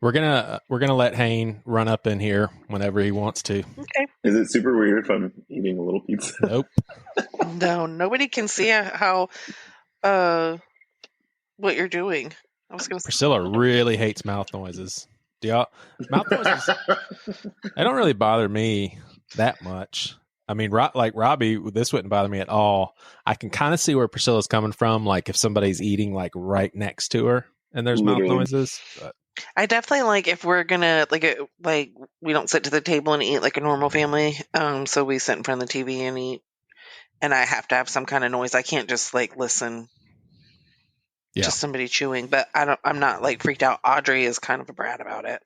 We're gonna let Hayne run up in here whenever he wants to. Okay. Is it super weird if I'm eating a little pizza? Nope. No, nobody can see how what you're doing. I was gonna say, Priscilla really hates mouth noises. Do y'all mouth noises? They don't really bother me that much. I mean, like Robbie, this wouldn't bother me at all. I can kind of see where Priscilla's coming from. Like if somebody's eating like right next to her and there's mouth noises. But. I definitely like if we're gonna like we don't sit to the table and eat like a normal family. So we sit in front of the TV and eat, and I have to have some kind of noise. I can't just like listen to somebody chewing. But I'm not like freaked out. Audrey is kind of a brat about it.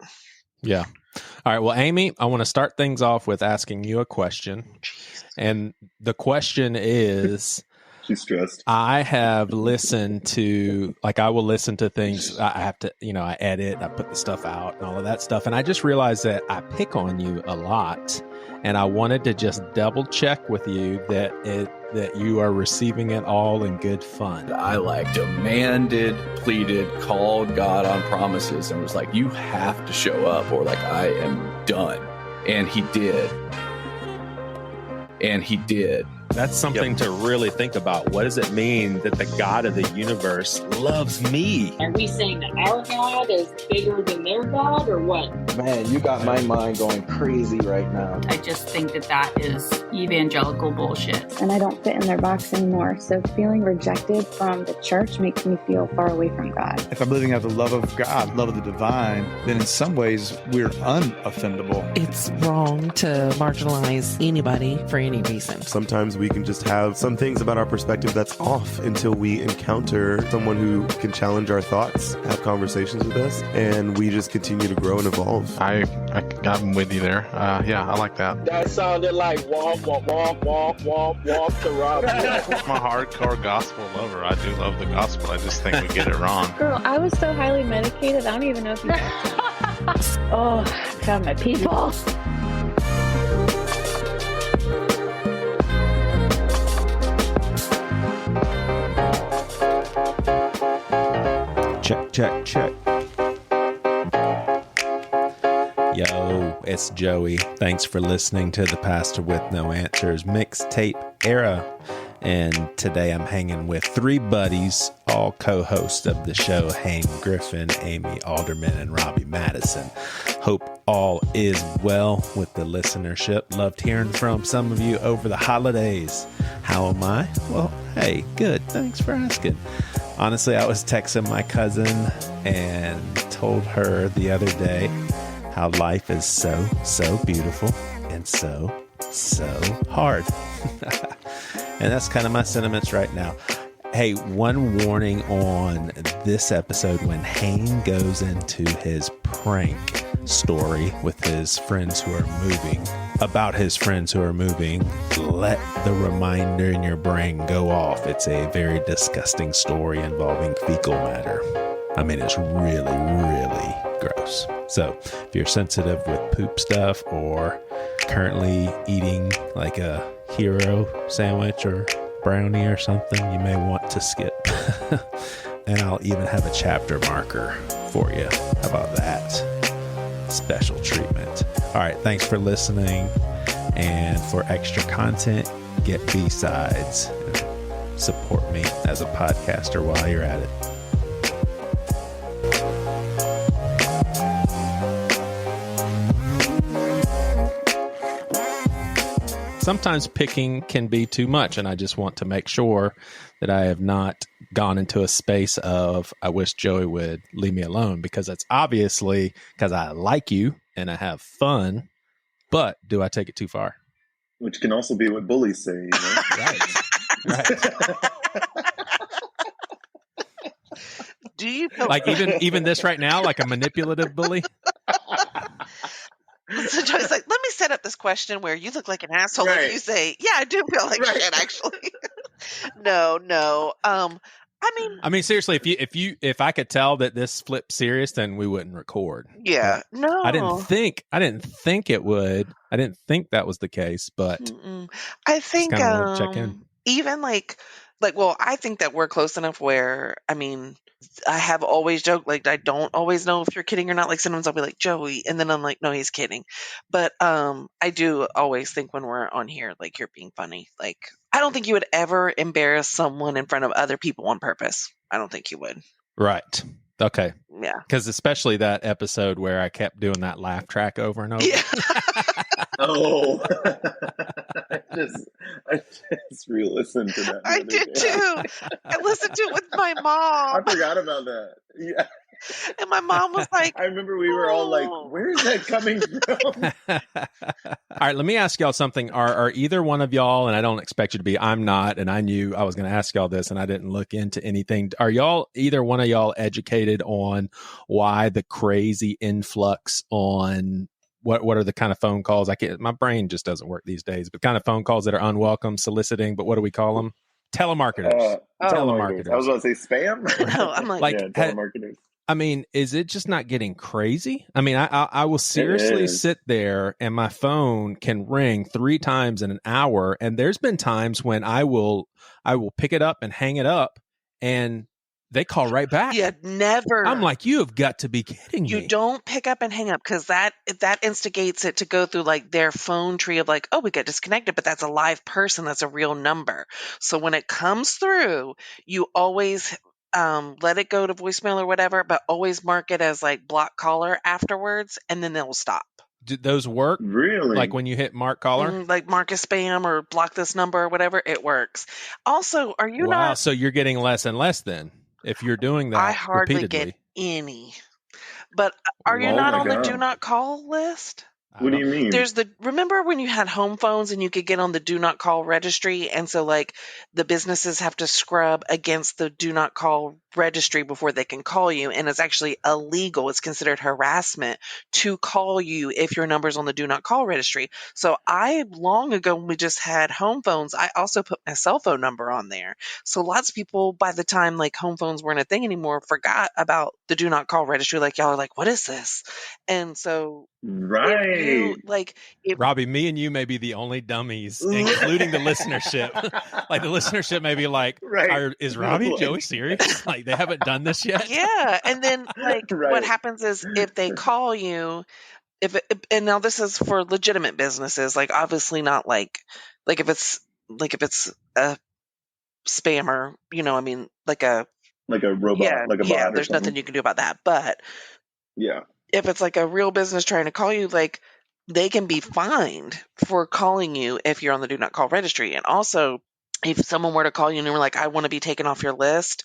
Yeah. All right. Well, Amy, I want to start things off with asking you a question. Jesus. And the question is, she's stressed. I have listened to, like, I will listen to things. I have to, I edit, I put the stuff out and all of that stuff. And I just realized that I pick on you a lot. And I wanted to just double check with you that you are receiving it all in good fun. I demanded, pleaded, called God on promises and was like, you have to show up or like I am done. And he did. That's something to really think about. What does it mean that the God of the universe loves me? Are we saying that our God is bigger than their God or what? Man, you got my mind going crazy right now. I just think that is evangelical bullshit. And I don't fit in their box anymore. So feeling rejected from the church makes me feel far away from God. If I'm living out the love of God, love of the divine, then in some ways we're unoffendable. It's wrong to marginalize anybody for any reason. Sometimes we can just have some things about our perspective that's off until we encounter someone who can challenge our thoughts, have conversations with us, and we just continue to grow and evolve. I'm with you there. Yeah, I like that. That sounded like womp, womp, womp, womp, womp, womp to Rob. I'm a hardcore gospel lover. I do love the gospel. I just think we get it wrong. Girl, I was so highly medicated, I don't even know if you Oh, God, my people. Check. Yo, it's Joey. Thanks for listening to the Pastor with No Answers mixtape era. And today I'm hanging with three buddies, all co-hosts of the show, Hayne Griffin, Amy Alderman, and Robbie Madison. Hope all is well with the listenership. Loved hearing from some of you over the holidays. How am I? Well, hey, good. Thanks for asking. Honestly, I was texting my cousin and told her the other day how life is so beautiful and so hard. And that's kind of my sentiments right now. Hey, one warning on this episode: when Hayne goes into his prank story with his friends who are moving, about his friends who are moving, let the reminder in your brain go off. It's a very disgusting story involving fecal matter. I mean, it's really gross. So if you're sensitive with poop stuff or currently eating like a hero sandwich or brownie or something, you may want to skip. And I'll even have a chapter marker for you. How about that? Special treatment. All right, thanks for listening. And for extra content, get B-sides and support me as a podcaster while you're at it. Sometimes picking can be too much, and I just want to make sure that I have not gone into a space of, I wish Joey would leave me alone, because that's obviously because I like you and I have fun, but do I take it too far? Which can also be what bullies say, you know? Right. Do you feel like even this right now, like a manipulative bully? So Joey's like, let me set up this question where you look like an asshole if you say, yeah, I do feel like shit, actually. No. I mean, seriously, if I could tell that this flipped serious, then we wouldn't record. Yeah. But no. I didn't think it would. I didn't think that was the case, but I think check in. Even like well, I think that we're close enough where, I mean, I have always joked, like, I don't always know if you're kidding or not. Like, sometimes I'll be like, Joey, and then I'm like, no, he's kidding. But I do always think when we're on here, like, you're being funny. Like, I don't think you would ever embarrass someone in front of other people on purpose. I don't think you would. Right. Okay. Yeah. Because especially that episode where I kept doing that laugh track over and over. Yeah. Oh, I just re-listened to that. I did too. I listened to it with my mom. I forgot about that. Yeah. And my mom was like, I remember we were all like, where is that coming from? All right, let me ask y'all something. Are either one of y'all, and I don't expect you to be, I'm not, and I knew I was going to ask y'all this and I didn't look into anything. Are y'all, either one of y'all, educated on why the crazy influx on what are the kind of phone calls? My brain just doesn't work these days, but kind of phone calls that are unwelcome, soliciting, but what do we call them? Telemarketers. Telemarketers. I was about to say spam. No, I'm like yeah, telemarketers. I mean, is it just not getting crazy? I mean, I will seriously sit there and my phone can ring 3 times in an hour. And there's been times when I will pick it up and hang it up and they call right back. Yeah, never. I'm like, you have got to be kidding me. You don't pick up and hang up because that instigates it to go through like their phone tree of like, oh, we got disconnected, but that's a live person. That's a real number. So when it comes through, you always let it go to voicemail or whatever, but always mark it as like block caller afterwards, and then they'll stop. Do those work? Really? Like when you hit mark caller? Like mark as spam or block this number or whatever, it works. Also, are you Wow, not? so you're getting less and less then if you're doing that I hardly repeatedly. get any. But are you not on the do not call list? What do you mean? Remember when you had home phones and you could get on the do not call registry, and so like the businesses have to scrub against the do not call registry before they can call you, and it's actually illegal. It's considered harassment to call you if your number's on the do not call registry. So I, long ago when we just had home phones, I also put my cell phone number on there. So lots of people, by the time like home phones weren't a thing anymore, forgot about the do not call registry. Like, y'all are like, what is this? And so right. Robbie, me and you may be the only dummies, including the listenership. Like the listenership may be like, is Robbie and Joey serious? Like they haven't done this yet? Yeah. And then like what happens is if they call you, and now this is for legitimate businesses, like obviously not like if it's a spammer, you know, I mean, like a robot, like a bot. There's nothing you can do about that. But yeah, if it's like a real business trying to call you, like they can be fined for calling you if you're on the do not call registry. And also if someone were to call you and they were like, I want to be taken off your list.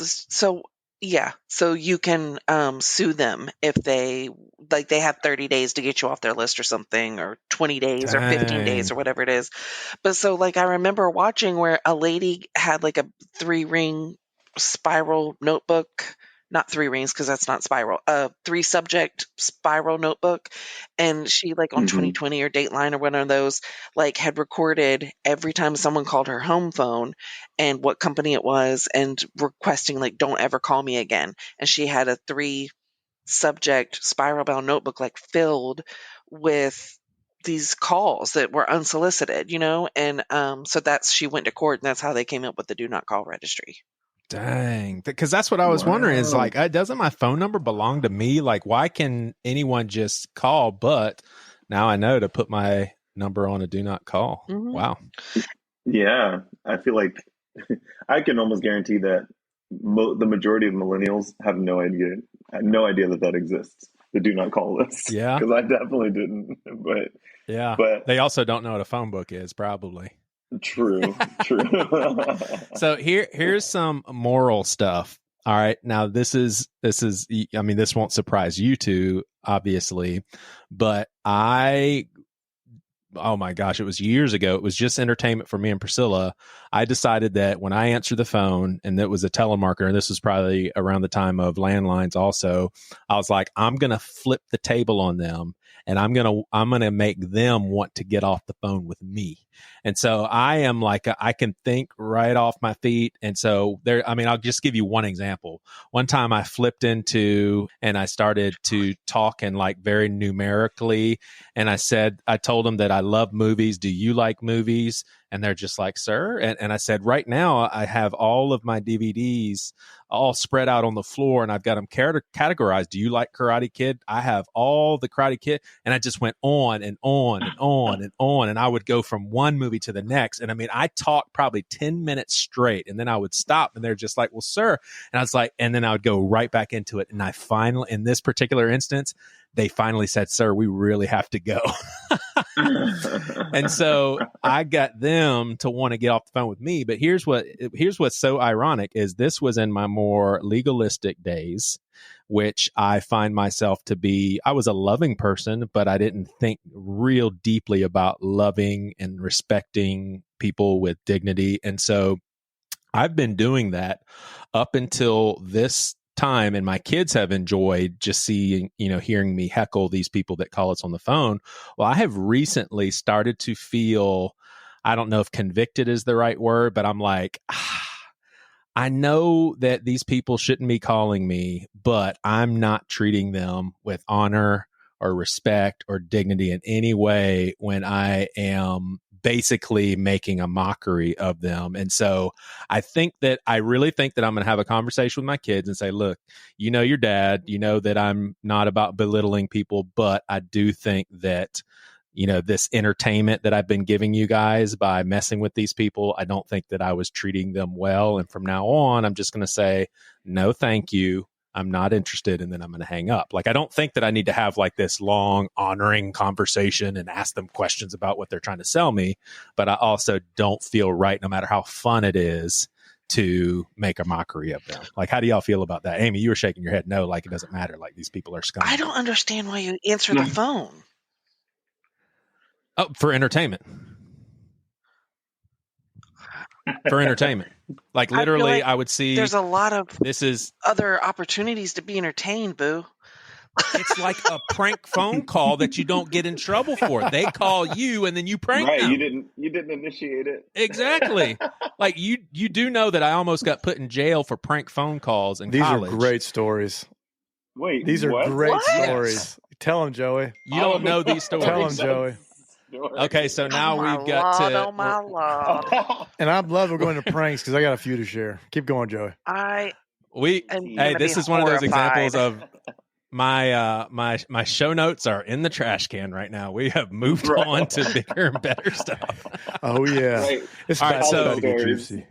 So you can sue them if they have 30 days to get you off their list or something, or 20 days or 15 days or whatever it is. But so like I remember watching where a lady had like a 3-ring spiral notebook. Not 3 rings because that's not spiral. 3 subject spiral notebook, and she like on 2020 or Dateline or one of those like had recorded every time someone called her home phone and what company it was, and requesting like don't ever call me again. And she had a 3 subject spiral bound notebook like filled with these calls that were unsolicited, you know. And so she went to court, and that's how they came up with the do not call registry. Dang, because that's what I was wondering is like, doesn't my phone number belong to me? Like, why can anyone just call? But now I know to put my number on a do not call. Mm-hmm. Wow. Yeah, I feel like I can almost guarantee that the majority of millennials have no idea that exists. The do not call list. Yeah, because I definitely didn't. But yeah, but they also don't know what a phone book is, probably. True. So here's some moral stuff. All right. Now this is, I mean, this won't surprise you two, obviously, but oh my gosh, it was years ago. It was just entertainment for me and Priscilla. I decided that when I answered the phone, and it was a telemarketer, and this was probably around the time of landlines also, I was like, I'm going to flip the table on them, and I'm going to make them want to get off the phone with me. And so I am like, I can think right off my feet. And so I'll just give you one example. One time I flipped into and I started to talk in like very numerically. And I told them that I love movies. Do you like movies? And they're just like, sir. And I said, right now I have all of my DVDs all spread out on the floor and I've got them categorized. Do you like Karate Kid? I have all the Karate Kid. And I just went on and on and on and on. And I would go from one movie to the next. And I mean, I talked probably 10 minutes straight and then I would stop and they're just like, well, sir. And I was like, and then I would go right back into it. And I finally, in this particular instance, they finally said, sir, we really have to go. And so I got them to want to get off the phone with me. But here's what's so ironic is this was in my more legalistic days, which I find myself to be. I was a loving person, but I didn't think real deeply about loving and respecting people with dignity. And so I've been doing that up until this time, and my kids have enjoyed just seeing, hearing me heckle these people that call us on the phone. Well, I have recently started to feel, I don't know if convicted is the right word, but I'm like, I know that these people shouldn't be calling me, but I'm not treating them with honor or respect or dignity in any way when I am basically making a mockery of them. And so I really think that I'm going to have a conversation with my kids and say, look, your dad, that I'm not about belittling people, but I do think that, this entertainment that I've been giving you guys by messing with these people, I don't think that I was treating them well. And from now on, I'm just going to say, no, thank you. I'm not interested. And then I'm going to hang up. Like, I don't think that I need to have like this long honoring conversation and ask them questions about what they're trying to sell me. But I also don't feel right, no matter how fun it is, to make a mockery of them. Like, how do y'all feel about that? Amy, you were shaking your head. No, like it doesn't matter. Like these people are scum. I don't understand why you answer the phone. Oh, for entertainment. For entertainment. Like literally, I would see. There's a lot of other opportunities to be entertained, boo. It's like a prank phone call that you don't get in trouble for. They call you and then you prank them. You didn't initiate it. Exactly. Like you do know that I almost got put in jail for prank phone calls in college. These are great stories. Wait, these are great What? stories. Yes. Tell them, Joey. You don't know these stories. Tell them, Joey. Okay, so now we've got to. Oh my lord! And I'd love to go into pranks because I got a few to share. Keep going, Joey. This is one of those examples of my show notes are in the trash can right now. We have moved on to bigger and better stuff. Oh yeah, Right. It's All right, so juicy.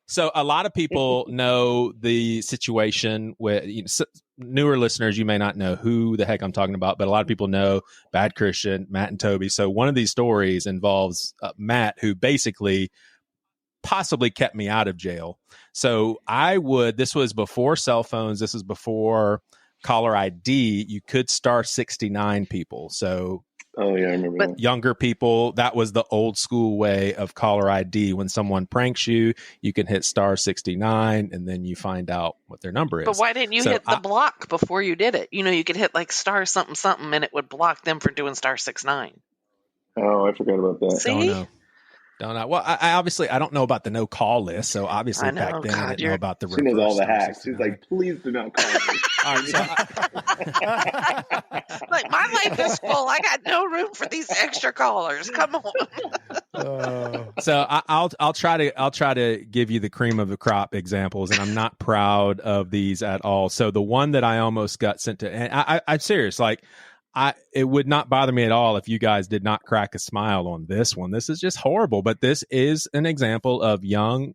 So a lot of people know the situation with newer listeners. You may not know who the heck I'm talking about, but a lot of people know Bad Christian, Matt and Toby. So one of these stories involves Matt, who basically possibly kept me out of jail. So this was before cell phones. This was before caller ID. You could star 69 people. So oh yeah, I remember that. Younger people, that was the old school way of caller ID. When someone pranks you, you can hit star 69 and then you find out what their number is. But why didn't you hit the block before you did it? You could hit like star something something and it would block them for doing star 69. Oh, I forgot about that. See? Don't know. Well, I obviously I don't know about the no call list, so obviously back then I didn't know about the. She knows all the hacks. She's like, please do not call me. All right, Like, my life is full. I got no room for these extra callers. Come on. So I'll try to give you the cream of the crop examples, and I'm not proud of these at all. So the one that I almost got sent to, and I'm serious, like. It would not bother me at all if you guys did not crack a smile on this one. This is just horrible, but this is an example of young,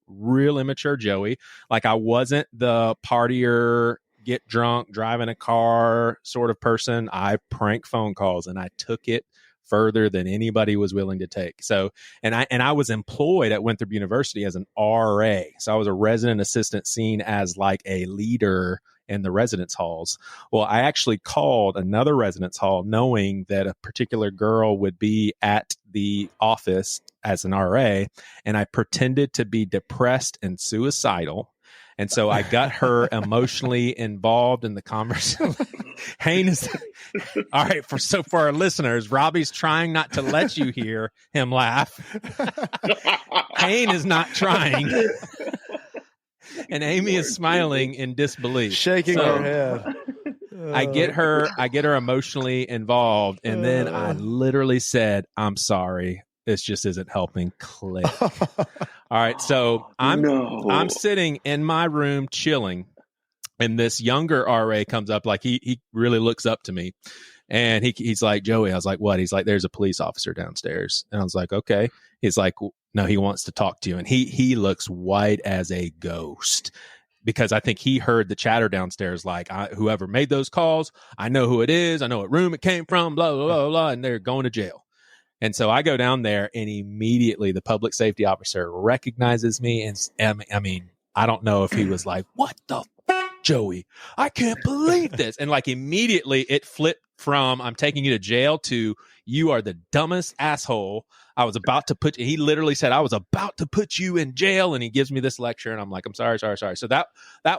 real immature Joey. Like, I wasn't the partier, get drunk, driving a car sort of person. I prank phone calls and I took it further than anybody was willing to take. So, and I was employed at Winthrop University as an RA. So I was a resident assistant, seen as like a leader in the residence halls. Well, I actually called another residence hall knowing that a particular girl would be at the office as an RA, and I pretended to be depressed and suicidal. And so I got her emotionally involved in the conversation. Hayne is all right. For our listeners, Robbie's trying not to let you hear him laugh. Hayne is not trying. And Amy is smiling in disbelief, shaking her head. I get her emotionally involved, and then I literally said, "I'm sorry. this just isn't helping. Click. All right, so I'm sitting in my room chilling, and this younger RA comes up, like he really looks up to me, and he's like, Joey. I was like, what? He's like, there's a police officer downstairs, and I was like, okay. He's like, no, he wants to talk to you, and he looks white as a ghost. Because I think he heard the chatter downstairs, like, whoever made those calls, I know who it is. I know what room it came from, blah, blah, blah, blah, and they're going to jail. And so I go down there, and immediately the public safety officer recognizes me. And I mean, I don't know if he was like, what the fuck, Joey? I can't believe this. And like immediately it flipped from I'm taking you to jail to you are the dumbest asshole. I was about to he literally said, I was about to put you in jail. And he gives me this lecture, and I'm like, I'm sorry. So that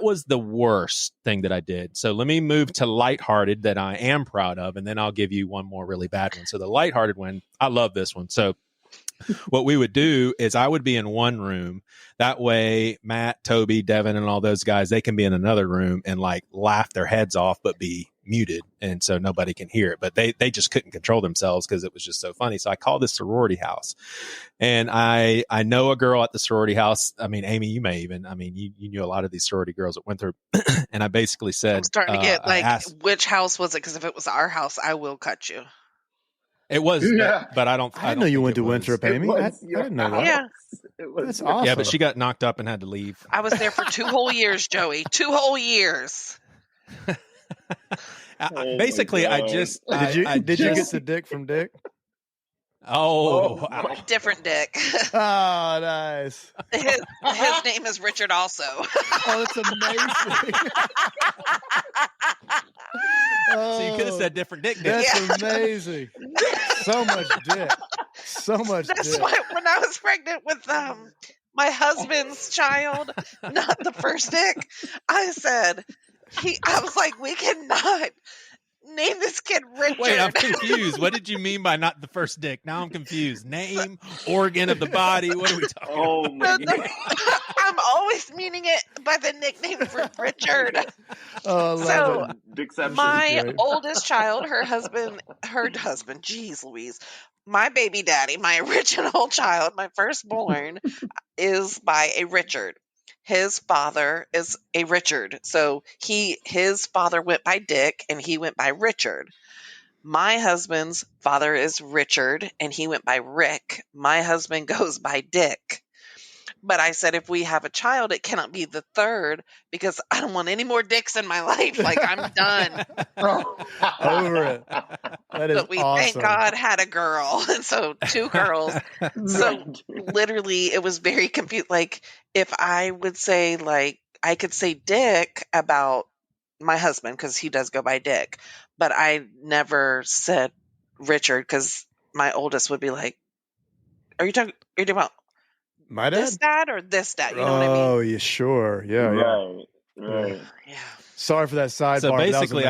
was the worst thing that I did. So let me move to lighthearted that I am proud of. And then I'll give you one more really bad one. So the lighthearted one, I love this one. So what we would do is I would be in one room. That way, Matt, Toby, Devin, and all those guys, they can be in another room and like laugh their heads off, but be muted. And so nobody can hear it. But they just couldn't control themselves because it was just so funny. So I called this sorority house. And I know a girl at the sorority house. I mean, Amy, you may even, you knew a lot of these sorority girls that went through. And I basically said, I'm starting to get which house was it? Because if it was our house, I will cut you. It was, but I don't. I know you went to Winthrop, Amy. I didn't know that. Yeah, that's awesome. Yeah, but she got knocked up and had to leave. I was there for 2 whole years, Joey. 2 whole years. Basically, I just did you get the dick from Dick? Oh, wow. Different Dick. Oh, nice. His name is Richard also. Oh, that's amazing. So you could have said different Dick. That's amazing. So much dick. So much That's dick. why when I was pregnant with my husband's child, not the first Dick, I said, I was like, we cannot name this kid Richard. Wait, I'm confused. What did you mean by not the first Dick? Now I'm confused. Name, organ of the body. What are we talking about? Oh my God. I'm always meaning it by the nickname for Richard. Oh, so Dickception. my oldest child, her husband, geez Louise, my baby daddy, my original child, my firstborn, is by a Richard. His father is a Richard. So his father went by Dick and he went by Richard. My husband's father is Richard and he went by Rick. My husband goes by Dick. But I said, if we have a child, it cannot be the third because I don't want any more Dicks in my life. Like, I'm done. Over it. That is But we, awesome. thank God, had a girl. And so 2 girls. So literally, it was very confused. Like, if I would say, like, I could say Dick about my husband because he does go by Dick. But I never said Richard because my oldest would be like, are you talking about my dad? This dad or this dad? You know what I mean? Oh, yeah, sure. Yeah. Right. Yeah. Sorry for that sidebar. So basically,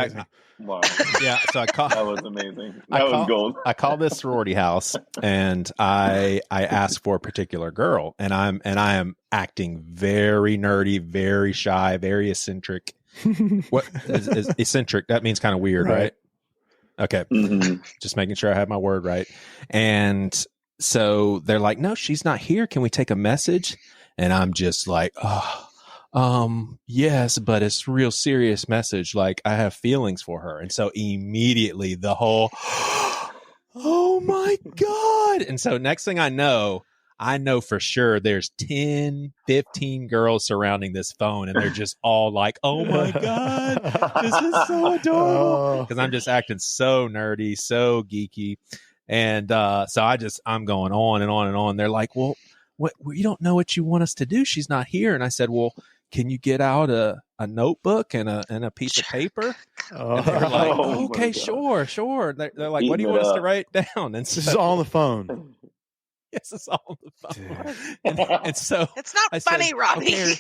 Wow. Yeah, so I called. That was amazing. That was gold. I called this sorority house, and I asked for a particular girl, and I am acting very nerdy, very shy, very eccentric. What is eccentric? That means kind of weird, right? Okay, just making sure I have my word right. And so they're like, "No, she's not here. Can we take a message?" And I'm just like, yes, but it's a real serious message. Like, I have feelings for her. And so immediately the whole, oh my God. And so next thing I know for sure there's 10, 15 girls surrounding this phone, and they're just all like, oh my God, this is so adorable. Because I'm just acting so nerdy, so geeky. And so I'm going on and on and on. They're like, well, you don't know what you want us to do. She's not here. And I said, well, can you get out a notebook and a piece of paper? And they were like, okay, sure. They're like, what do you want us to write down? And so, this is all on the phone. Yes, it's all on the phone. And so it's not funny, Robbie.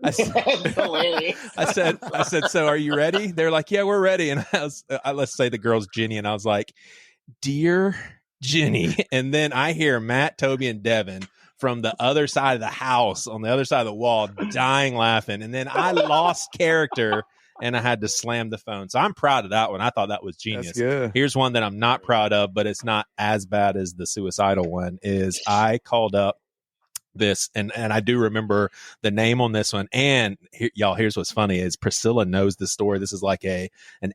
Okay. I said, so are you ready? They're like, yeah, we're ready. And let's say the girl's Jenny, and I was like, dear Jenny. And then I hear Matt, Toby, and Devin from the other side of the house, on the other side of the wall, dying laughing. And then I lost character and I had to slam the phone. So I'm proud of that one. I thought that was genius. That's good. Here's one that I'm not proud of, but it's not as bad as the suicidal one. Is I called up this, and I do remember the name on this one. And y'all, here's what's funny is Priscilla knows the story. This is like an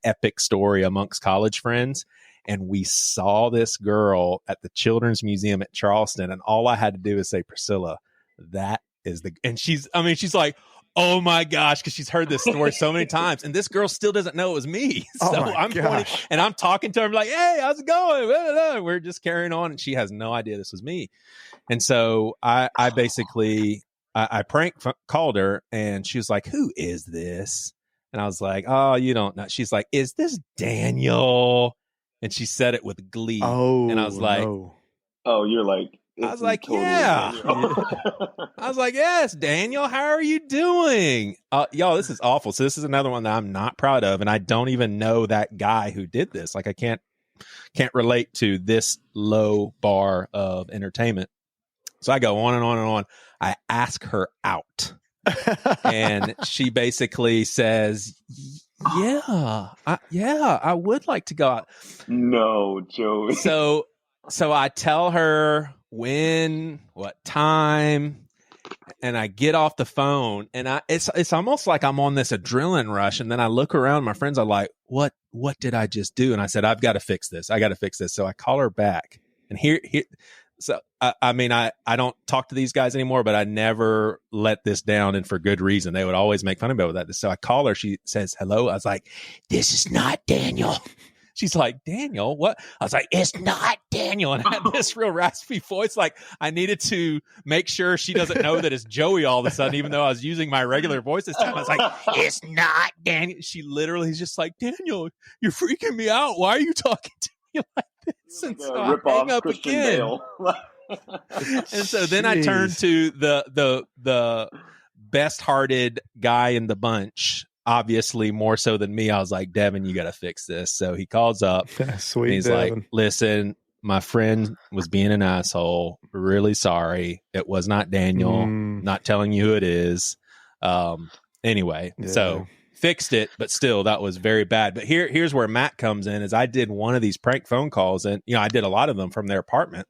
epic story amongst college friends. And we saw this girl at the Children's Museum at Charleston, and all I had to do is say, Priscilla, that is and she's like, oh my gosh, because she's heard this story so many times, and this girl still doesn't know it was me. So I'm pointing, and I'm talking to her, I'm like, hey, how's it going? Blah, blah, blah. We're just carrying on, and she has no idea this was me. And so I basically prank called her, and she was like, who is this? And I was like, oh, you don't know. She's like, is this Daniel? And she said it with glee. Oh, and I was like, no. Oh, you're like, I was like, totally yeah. Daniel. I was like, yes, Daniel, how are you doing? Y'all, this is awful. So this is another one that I'm not proud of. And I don't even know that guy who did this. Like, I can't relate to this low bar of entertainment. So I go on and on and on. I ask her out. And she basically says, I would like to go out. No, Joey. So I tell her when, what time, and I get off the phone, and it's almost like I'm on this adrenaline rush. And then I look around, my friends are like, what did I just do? And I said, I've got to fix this. So I call her back, and here. So, I mean, I don't talk to these guys anymore, but I never let this down, and for good reason. They would always make fun of me with that. So I call her. She says, hello. I was like, this is not Daniel. She's like, Daniel, what? I was like, it's not Daniel. And I had this real raspy voice. Like, I needed to make sure she doesn't know that it's Joey all of a sudden, even though I was using my regular voice this time. I was like, it's not Daniel. She literally is just like, Daniel, you're freaking me out. Why are you talking to me like this? And so I hang up Christian again. Bale. And so then I turned to the best-hearted guy in the bunch, obviously more so than me. I was like, Devin, you got to fix this. So he calls up. Sweet, and he's Devin. like, listen, my friend was being an asshole. Really sorry. It was not Daniel. Not telling you who it is. Anyway, so fixed it, but still that was very bad. But here's where Matt comes in. Is I did one of these prank phone calls, and I did a lot of them from their apartment.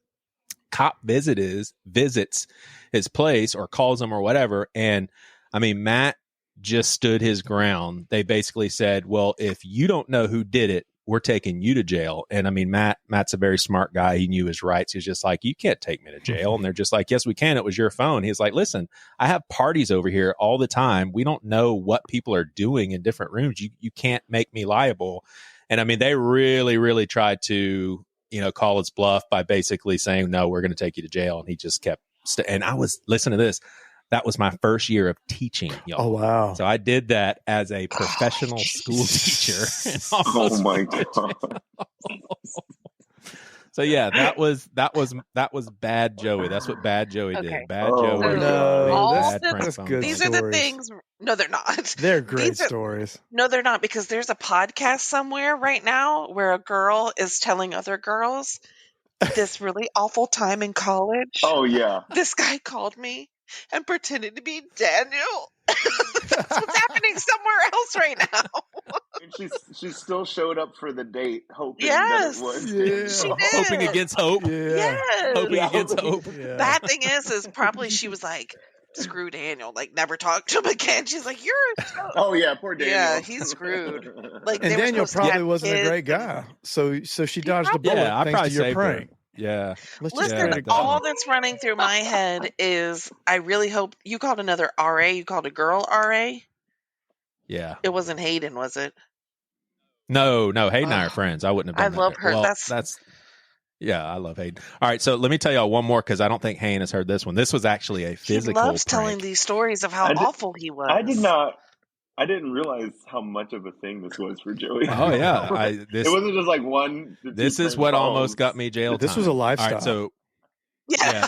Cop visits his place or calls him or whatever. And I mean, Matt just stood his ground. They basically said, well, if you don't know who did it, we're taking you to jail. And I mean, Matt's a very smart guy. He knew his rights. He was just like, you can't take me to jail. And they're just like, yes, we can. It was your phone. He's like, listen, I have parties over here all the time. We don't know what people are doing in different rooms. You can't make me liable. And I mean, they really, really tried to, call his bluff by basically saying, no, we're going to take you to jail. And he just kept, and I was, listen to this. That was my first year of teaching, y'all. Oh, wow. So I did that as a professional school teacher. Oh my God. So yeah, that was bad Joey. That's what bad Joey did. Bad Oh, Joey. no. That's good. These stories. are the things. No, they're not. They're great stories. No, they're not, because there's a podcast somewhere right now where a girl is telling other girls this really awful time in college. Oh yeah. This guy called me and pretended to be Daniel. That's what's happening somewhere else right now. And she still showed up for the date, hoping Yes. that it was. She did. Hoping against hope. Yes. Hoping against hope. Yeah. Bad thing is probably she was like, screw Daniel, like never talk to him again. She's like, you're Oh yeah, poor Daniel. Yeah, he's screwed. Like, And they were Daniel supposed to probably have wasn't a kids. great guy. So she dodged the bullet Yeah, I thanks probably to your saved prank. her. Yeah. Let's just Listen, credit all God. that's running through my head is I really hope you called another RA. You called a girl RA. Yeah. It wasn't Hayden, was it? No, Hayden and I are friends. I wouldn't have I done love that. her. Well, That's yeah, I love Hayden. All right, so let me tell y'all one more, because I don't think Hayden has heard this one. This was actually a physical He loves prank. telling these stories of how awful he was. I didn't realize how much of a thing this was for Joey. Oh yeah, it wasn't just like one. This is what almost got me jail time. This was a lifestyle. All right, so yeah,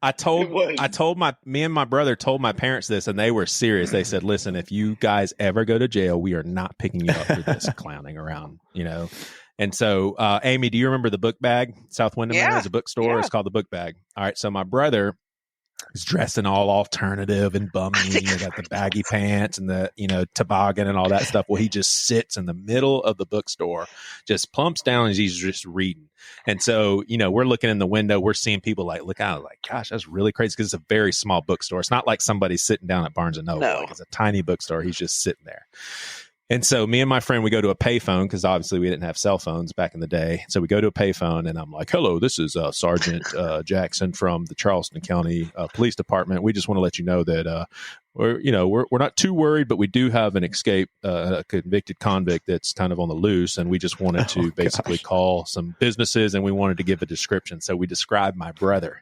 I told me and my brother told my parents this, and they were serious. They said, listen, if you guys ever go to jail, we are not picking you up for this clowning around, And so, Amy, do you remember the Book Bag? South Windermere is a bookstore. Yeah. It's called the Book Bag. All right. So my brother He's dressing all alternative and bummy. You got the baggy pants and the, toboggan and all that stuff. Well, he just sits in the middle of the bookstore, just plumps down as he's just reading. And so, we're looking in the window, we're seeing people look out, gosh, that's really crazy, because it's a very small bookstore. It's not like somebody's sitting down at Barnes & Noble. No. It's a tiny bookstore. He's just sitting there. And so me and my friend, we go to a payphone, because obviously we didn't have cell phones back in the day. So we go to a payphone, and I'm like, hello, this is Sergeant Jackson from the Charleston County Police Department. We just want to let you know that we're not too worried, but we do have an a convicted convict that's kind of on the loose. And we just wanted to basically call some businesses, and we wanted to give a description. So we described my brother.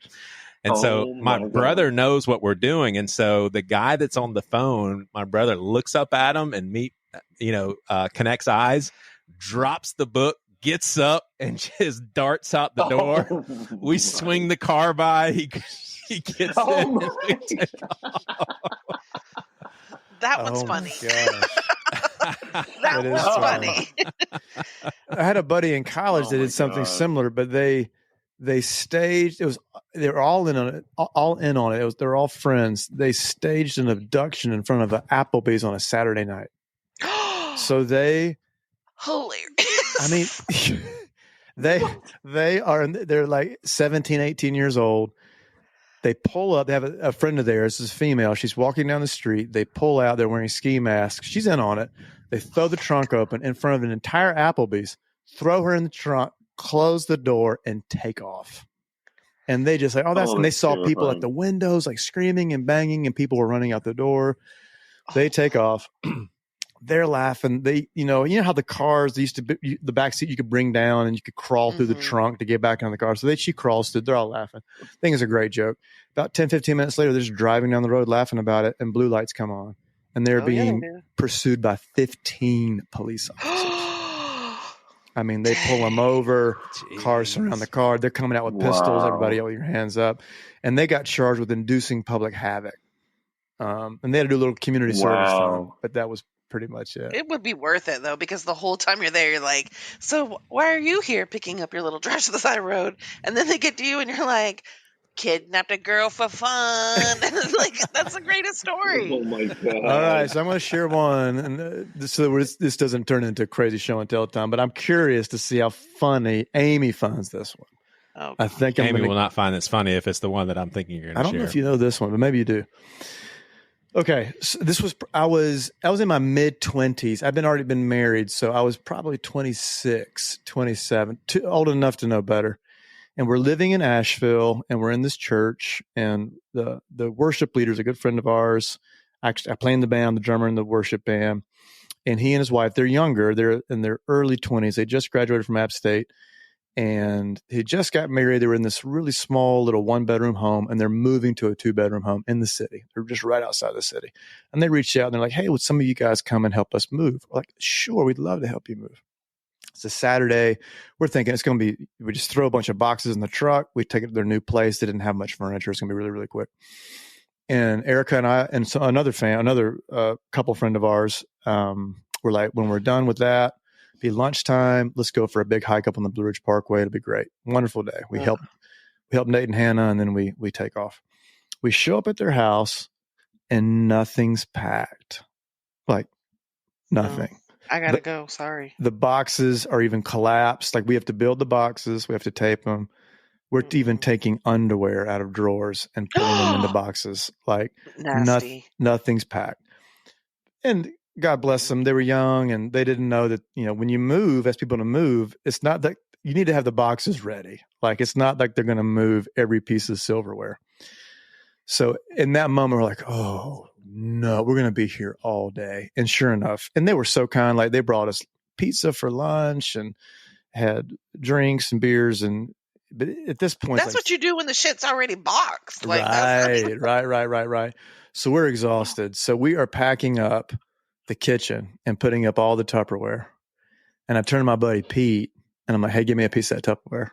And so my brother knows what we're doing. And so the guy that's on the phone, my brother looks up at him and connects eyes, drops the book, gets up, and just darts out the door. We swing the car by. He gets in. That one's funny. That was funny. I had a buddy in college that did something similar, but they staged. They were all in on it. They're all friends. They staged an abduction in front of an Applebee's on a Saturday night. So they're like 17, 18 years old. They pull up. They have a friend of theirs. This is female. She's walking down the street. They pull out. They're wearing ski masks. She's in on it. They throw the trunk open in front of an entire Applebee's, throw her in the trunk, close the door, and take off. And they just and they saw people at the windows screaming and banging, and people were running out the door. They take off. They're laughing. They, you know how the cars used to be, the back seat you could bring down and you could crawl through the trunk to get back on the car. So she crawls through. They're all laughing. I think it's a great joke. About 10, 15 minutes later, they're just driving down the road laughing about it, and blue lights come on, and they're being pursued by 15 police officers. I mean, they pull them over. Cars surround the car. They're coming out with pistols. Everybody yell, your hands up. And they got charged with inducing public havoc. And they had to do a little community service time, but that was pretty much it. It would be worth it, though, because the whole time you're there, you're like, so why are you here picking up your little trash to the side of the road? And then they get to you and you're like, kidnapped a girl for fun. That's the greatest story. Oh my God. All right, so I'm going to share one, and this doesn't turn into a crazy show and tell time, but I'm curious to see how funny Amy finds this one. Oh, I think Amy will not find this funny if it's the one that I'm thinking you're going to share. I don't know if you know this one, but maybe you do. Okay, so I was in my mid-20s. I've already been married, so I was probably 26, 27, old enough to know better. And we're living in Asheville, and we're in this church, and the worship leader is a good friend of ours. Actually, I play in the band, the drummer in the worship band, and he and his wife, they're younger. They're in their early 20s. They just graduated from App State, and he just got married. They were in this really small little one-bedroom home, and they're moving to a two-bedroom home in the city. They're just right outside the city. And they reached out, and they're like, hey, would some of you guys come and help us move? We're like, sure, we'd love to help you move. It's a Saturday. We're thinking it's going to be, we just throw a bunch of boxes in the truck. We take it to their new place. They didn't have much furniture. It's going to be really, really quick. And Erica and I, and so another couple friend of ours, we're like, when we're done with that, be lunchtime, let's go for a big hike up on the Blue Ridge Parkway. It'll be great. Wonderful day. We help Nate and Hannah, and then we take off. We show up at their house, and nothing's packed. Like nothing. I gotta go. Sorry. The boxes are even collapsed. Like we have to build the boxes. We have to tape them. We're even taking underwear out of drawers and putting them into boxes. Like nothing's packed. And God bless them. They were young and they didn't know that, when you move, ask people to move, it's not that you need to have the boxes ready. Like it's not like they're going to move every piece of silverware. So in that moment, we're like, oh, no, we're going to be here all day. And sure enough, and they were so kind, like they brought us pizza for lunch and had drinks and beers. But at this point, that's what you do when the shit's already boxed. Like, right. So we're exhausted. So we are packing up the kitchen and putting up all the Tupperware. And I turned to my buddy Pete and I'm like, hey, give me a piece of that Tupperware.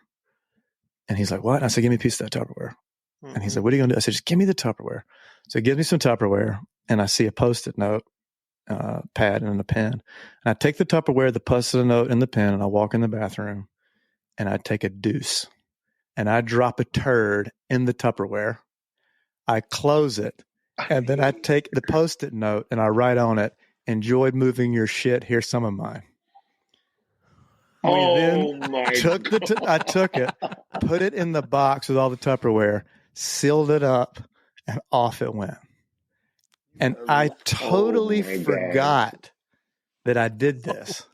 And he's like, what? And I said, give me a piece of that Tupperware. And he's like, what are you going to do? I said, just give me the Tupperware. So he gives me some Tupperware, and I see a Post-it note pad and a pen. And I take the Tupperware, the Post-it note, and the pen, and I walk in the bathroom, and I take a deuce, and I drop a turd in the Tupperware. I close it, and then I take the Post-it note and I write on it, "Enjoyed moving your shit. Here's some of mine." I took it, put it in the box with all the Tupperware, sealed it up, and off it went. And I totally forgot that I did this.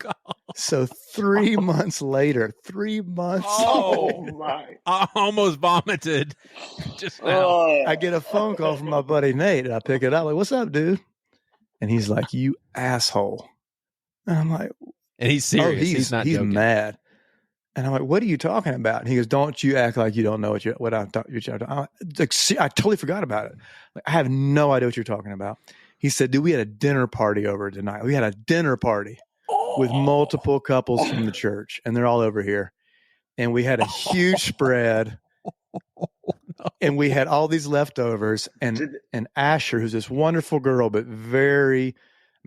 So 3 months later, 3 months. Oh my! I almost vomited just now. I get a phone call from my buddy Nate, and I pick it up. Like, "What's up, dude?" And he's like, "You asshole!" And I'm like, and he's serious. Oh, he's not he's joking. mad. And I'm like, "What are you talking about?" And he goes, "Don't you act like you don't know what I'm talking about." Like, see, I totally forgot about it. Like, I have no idea what you're talking about. He said, "Dude, we had a dinner party over tonight. We had a dinner party with multiple couples from the church, and they're all over here. And we had a huge spread, and we had all these leftovers. And Asher, who's this wonderful girl, but very,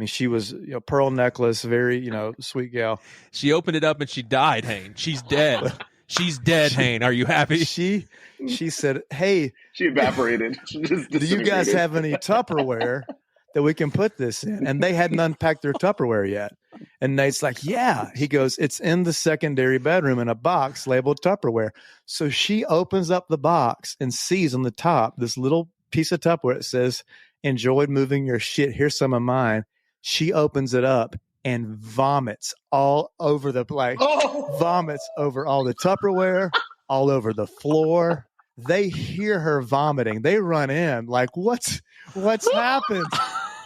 she was, pearl necklace, very, sweet gal. She opened it up and she died, Hayne. She's dead. She's dead, Hayne. Are you happy?" She said, "Hey, she evaporated. Do you guys have any Tupperware that we can put this in?" And they hadn't unpacked their Tupperware yet. And Nate's like, "Yeah." He goes, "It's in the secondary bedroom in a box labeled Tupperware." So she opens up the box and sees on the top this little piece of Tupperware. It says, "Enjoyed moving your shit. Here's some of mine." She opens it up and vomits all over the place. Vomits over all the Tupperware, all over the floor. They hear her vomiting. They run in like, what's happened?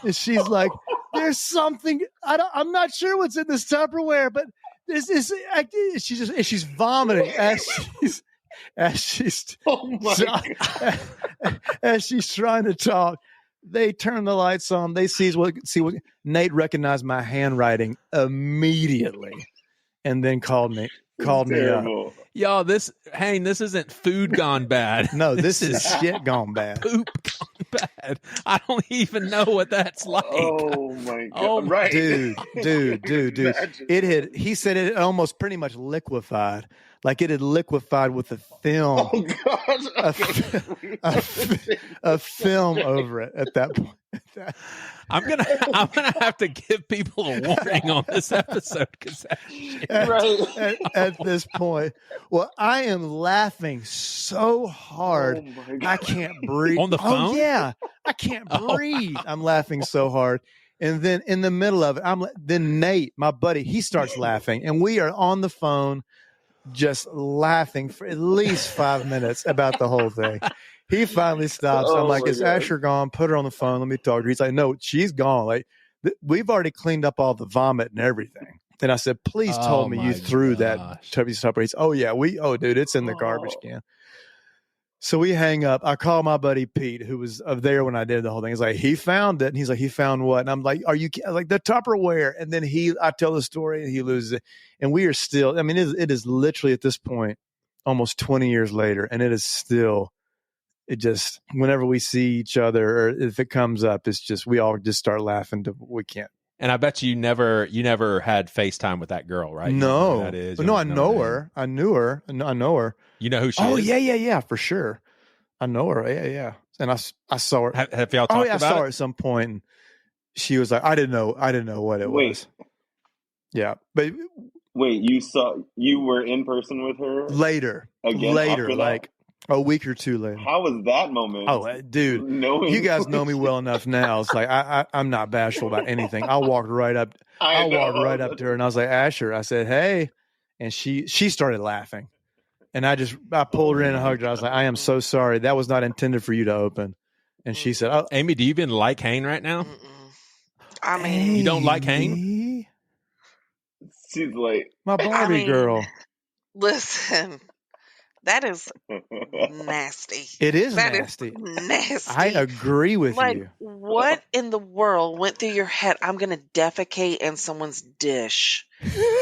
And she's like, "There's something. I'm not sure what's in this Tupperware, but this is." She's vomiting as she's as she's trying to talk. They turn the lights on. They see what Nate recognized my handwriting immediately, and then called me up. Y'all, this isn't food gone bad. No, this is shit gone bad. Poop gone bad. I don't even know what that's like. Oh my god! Oh, right, dude. He said it almost pretty much liquefied. Like it had liquefied with a film. Oh god! Okay. a film over it at that point. I'm gonna have to give people a warning on this episode because at this point, well, I am laughing so hard I can't breathe on the phone. Oh yeah, I can't breathe. I'm laughing so hard, and then in the middle of it, then Nate, my buddy, he starts laughing, and we are on the phone just laughing for at least 5 minutes about the whole thing. He finally stops. I'm like, "Is Asher gone? Put her on the phone. Let me talk to her." He's like, "No, she's gone. Like, we've already cleaned up all the vomit and everything." And I said, "Please tell me you threw that chubby supper." He's, "Oh yeah, dude, it's in the garbage can." So we hang up. I call my buddy Pete, who was there when I did the whole thing. He's like, "He found it." And he's like, "He found what?" And I'm like, "Are you like the Tupperware?" And then I tell the story and he loses it. And we are still, it is literally at this point, almost 20 years later. And it is still, whenever we see each other or if it comes up, it's just, we all just start laughing we can't. And I bet you never had FaceTime with that girl, right? No, you know who that is. No, I know her. I knew her. I know her. You know who she is? Oh yeah, for sure. I know her. Yeah. And I saw her. Have y'all talked about it? I saw her at some point. And she was like, I didn't know what it was. Yeah, but wait, you were in person with her later, like a week or two later. How was that moment? Oh, dude, you guys know me well enough now. It's like I'm not bashful about anything. I walked right up. I walked right up to her and I was like, "Asher," I said, "Hey," and she started laughing. And I pulled her in and hugged her. I was like, "I am so sorry. That was not intended for you to open." And she said, "Oh, Amy, do you even like Hayne right now?" I mean, you don't like Hayne? She's like my Barbie girl. Listen, that is nasty. It is nasty. I agree with you. What in the world went through your head? I'm going to defecate in someone's dish.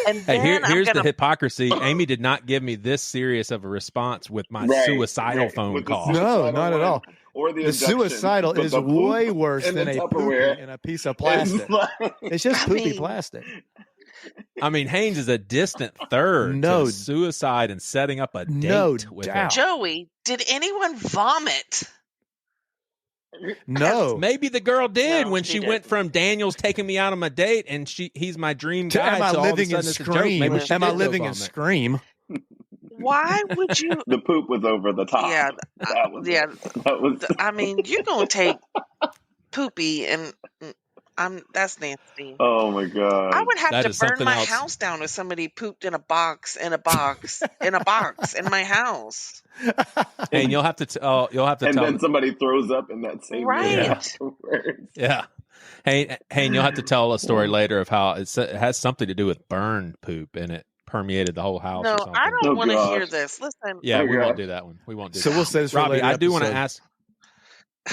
And then here's the hypocrisy. Amy did not give me this serious of a response with my suicidal phone call. No, not at all. Or the suicidal is way worse than a poopy in a piece of plastic. It's just poopy plastic. I mean, Haynes is a distant third to suicide and setting up a date with her. Joey, did anyone vomit? No. Maybe the girl did No, when she she went didn't. from Daniel's taking me out on my date and he's my dream guy. Am I so all of a living in sudden it's a joke. Scream? Maybe she Am I did go living in vomit. Scream? Why would you? The poop was over the top. Yeah, That was yeah. it. That was I mean, you're gonna take poopy and that's nasty. oh my god. I would have That to is burn something my else. house down if somebody pooped in a box in my house. And you'll have to tell. And then somebody throws up in that same Right. way afterwards. Yeah. Hey, and you'll have to tell a story later of how it has something to do with burn poop and it permeated the whole house. No, or something. I don't Oh, want to gosh. hear this. Listen, Yeah, Oh, we won't gosh. do that one. We won't do So that. we'll say this for a Robbie, later I do want to episode. ask.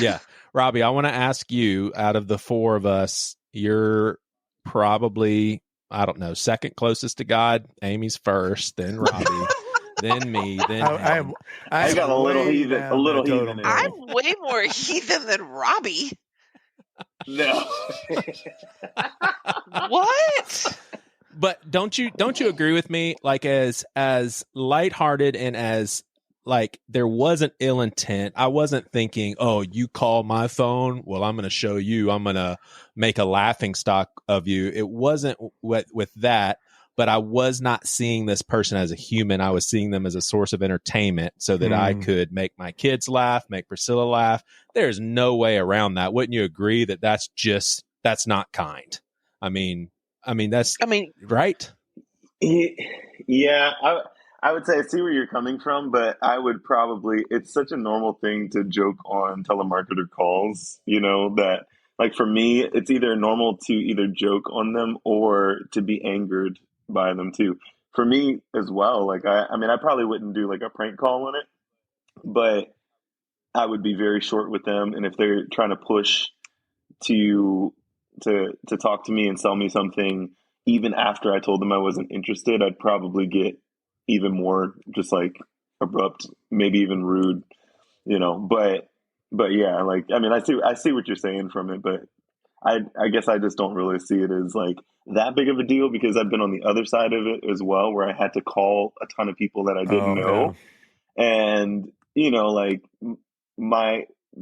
Yeah, Robbie, I want to ask you. Out of the four of us, you're probably, I don't know, second closest to God. Amy's first, then Robbie, then me, then him. I got a little way heathen. down A little that totem heathen. in pole. me. I'm way more heathen than Robbie. No. What? But don't you agree with me? Like as lighthearted and as like there wasn't ill intent. I wasn't thinking, oh, you call my phone. Well, I'm going to show you. I'm going to make a laughing stock of you. It wasn't with that. But I was not seeing this person as a human. I was seeing them as a source of entertainment so that I could make my kids laugh, make Priscilla laugh. There's no way around that. Wouldn't you agree that that's not kind? I mean, that's right. Yeah, I would say I see where you're coming from, but I would probably, it's such a normal thing to joke on telemarketer calls, that like for me, it's either normal to either joke on them or to be angered by them too. For me as well, like I mean, I probably wouldn't do like a prank call on it, but I would be very short with them. And if they're trying to push to talk to me and sell me something, even after I told them I wasn't interested, I'd probably get even more just like abrupt, maybe even rude, but yeah, like, I mean, I see what you're saying from it, but I guess I just don't really see it as like that big of a deal because I've been on the other side of it as well, where I had to call a ton of people that I didn't know. Yeah. And, like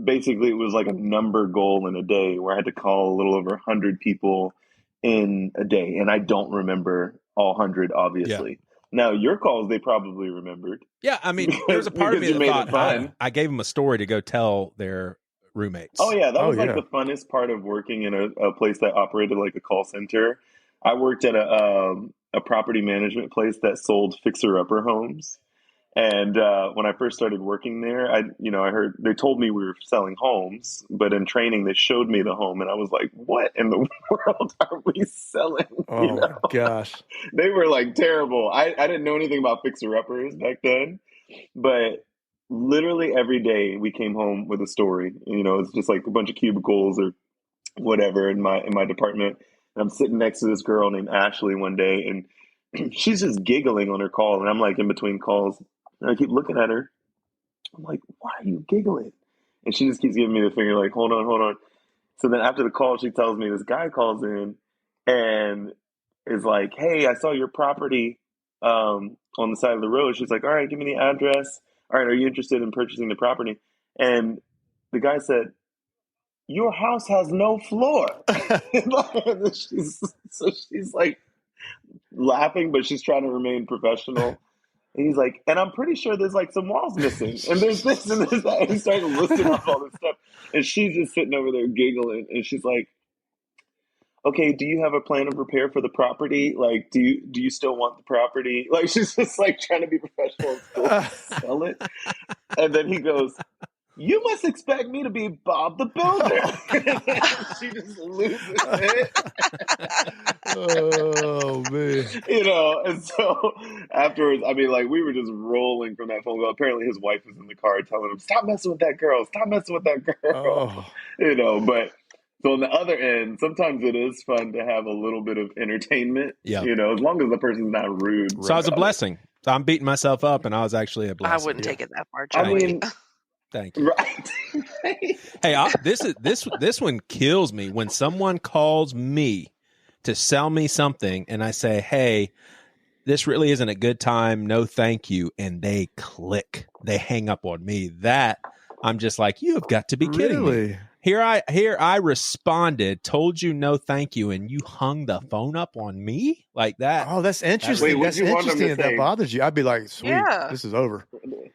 basically it was like a number goal in a day where I had to call a little over 100 people in a day. And I don't remember all 100, obviously. Yeah. Now, your calls, they probably remembered. Yeah, I mean, there was a part of me that thought I gave them a story to go tell their roommates. Oh, yeah, that was like the funnest part of working in a place that operated like a call center. I worked at a property management place that sold fixer-upper homes. And when I first started working there, I heard they told me we were selling homes, but in training they showed me the home, and I was like, "What in the world are we selling?" Oh my gosh, they were like terrible. I didn't know anything about fixer uppers back then, but literally every day we came home with a story. It's just like a bunch of cubicles or whatever in my department. And I'm sitting next to this girl named Ashley one day, and she's just giggling on her call, and I'm like in between calls. And I keep looking at her. I'm like, why are you giggling? And she just keeps giving me the finger, like, hold on. So then after the call, she tells me this guy calls in and is like, hey, I saw your property on the side of the road. She's like, all right, give me the address. All right, are you interested in purchasing the property? And the guy said, your house has no floor. She's like laughing, but she's trying to remain professional. And he's like, and I'm pretty sure there's like some walls missing. And there's this and there's that. And he started listing off all this stuff. And she's just sitting over there giggling. And she's like, okay, do you have a plan of repair for the property? Like, do you still want the property? Like, she's just like trying to be professional and still sell it. And then he goes, you must expect me to be Bob the Builder. She just loses it. Oh, man. And so afterwards, I mean, like, we were just rolling from that phone call. Apparently his wife was in the car telling him, stop messing with that girl. Stop messing with that girl. Oh. But so on the other end, sometimes it is fun to have a little bit of entertainment, as long as the person's not rude. So it's a blessing. So I'm beating myself up, and I was actually a blessing. I wouldn't take it that far, Joey. I mean, thank you. Right. Hey, this one kills me when someone calls me to sell me something, and I say, "Hey, this really isn't a good time. No, thank you," and they hang up on me. That I'm just like, you have got to be kidding me. Here I responded, told you no thank you, and you hung the phone up on me like that. Oh, that's interesting. Wait, That's what'd you want them interesting to that say? bothers you. I'd be like, sweet, Yeah. this is over.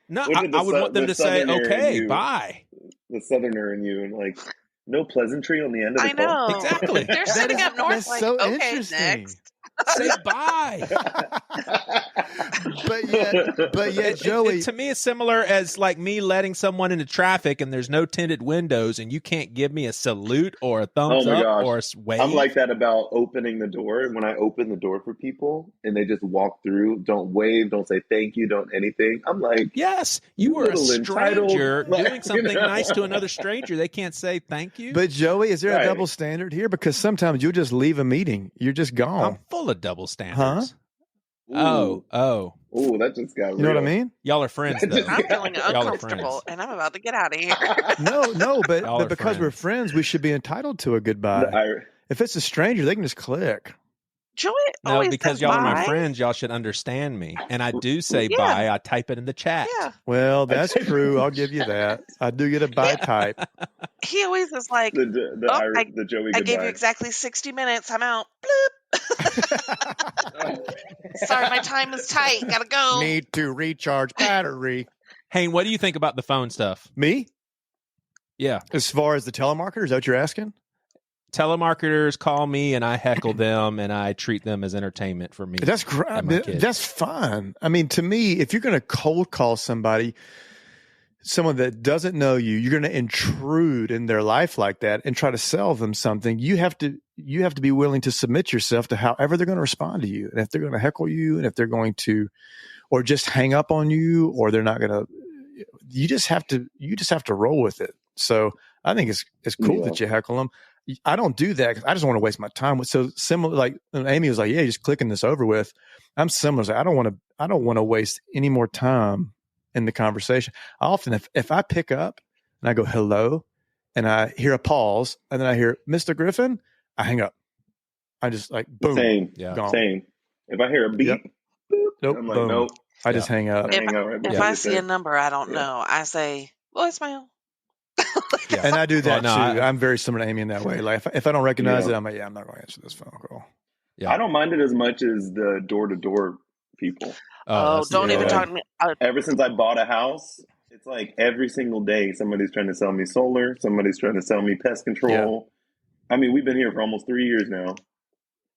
No, What did I would want them the to say, Southerner in okay, you- bye. The Southerner in you, and like, no pleasantry on the end of the I call? know. Exactly. They're sitting up north That's like, so okay, interesting. next. Say bye. But yet, Joey, To me, it's similar as like me letting someone into traffic and there's no tinted windows and you can't give me a salute or a thumbs Oh my up gosh. or a wave. I'm like that about opening the door. When I open the door for people and they just walk through, don't wave, don't say thank you, don't anything. I'm like, yes, you were a little entitled, stranger like, doing something you know? nice to another stranger. They can't say thank you. but Joey, is there Right. a double standard here? Because sometimes you'll just leave a meeting. You're just gone. I'm full of double standards. Ooh. Oh. Ooh, that just got real. You know what I mean? Y'all are friends, though. I'm feeling Y'all are uncomfortable, friends. and I'm about to get out of here. No, but, Y'all but are because we're friends, we should be entitled to a goodbye. If it's a stranger, they can just click. Joey No, always because says y'all are my bye. friends, y'all should understand me. And I do say Yeah. bye. I type it in the chat. Yeah. Well, that's true. I'll give you that. I do get a bye type. He always is like, the Joey I goodbye. gave you exactly 60 minutes. I'm out. Bloop. Sorry, my time is tight. Gotta go. Need to recharge battery. Hayne, what do you think about the phone stuff? Me? Yeah. As far as the telemarketers, is that what you're asking? Telemarketers call me and I heckle them and I treat them as entertainment for me. That's great. and my kids. That's fun. I mean, to me, if you're going to cold call somebody, someone that doesn't know you, you're going to intrude in their life like that and try to sell them something. You have to be willing to submit yourself to however they're going to respond to you. And if they're going to heckle you, and if they're going to, or just hang up on you, or they're not going to, you just have to roll with it. So I think it's cool that you heckle them. I don't do that because I just want to waste my time. So similar, like Amy was like, "Yeah, just clicking this over with." I'm similar. So I don't want to waste any more time in the conversation. I often, if I pick up and I go hello, and I hear a pause, and then I hear Mr. Griffin, I hang up. I just like boom, gone. Same. If I hear a beep, boop, Nope, I'm like, boom. nope. I just hang up. If I see a number I don't know, I say voicemail. And I do that Well, no, too. I'm very similar to Amy in that way. Like if I don't recognize it, I'm like, I'm not going to answer this phone call. Yeah. I don't mind it as much as the door-to-door people. Oh, don't even talk to me. Ever since I bought a house, it's like every single day somebody's trying to sell me solar, somebody's trying to sell me pest control. I mean, we've been here for almost 3 years now,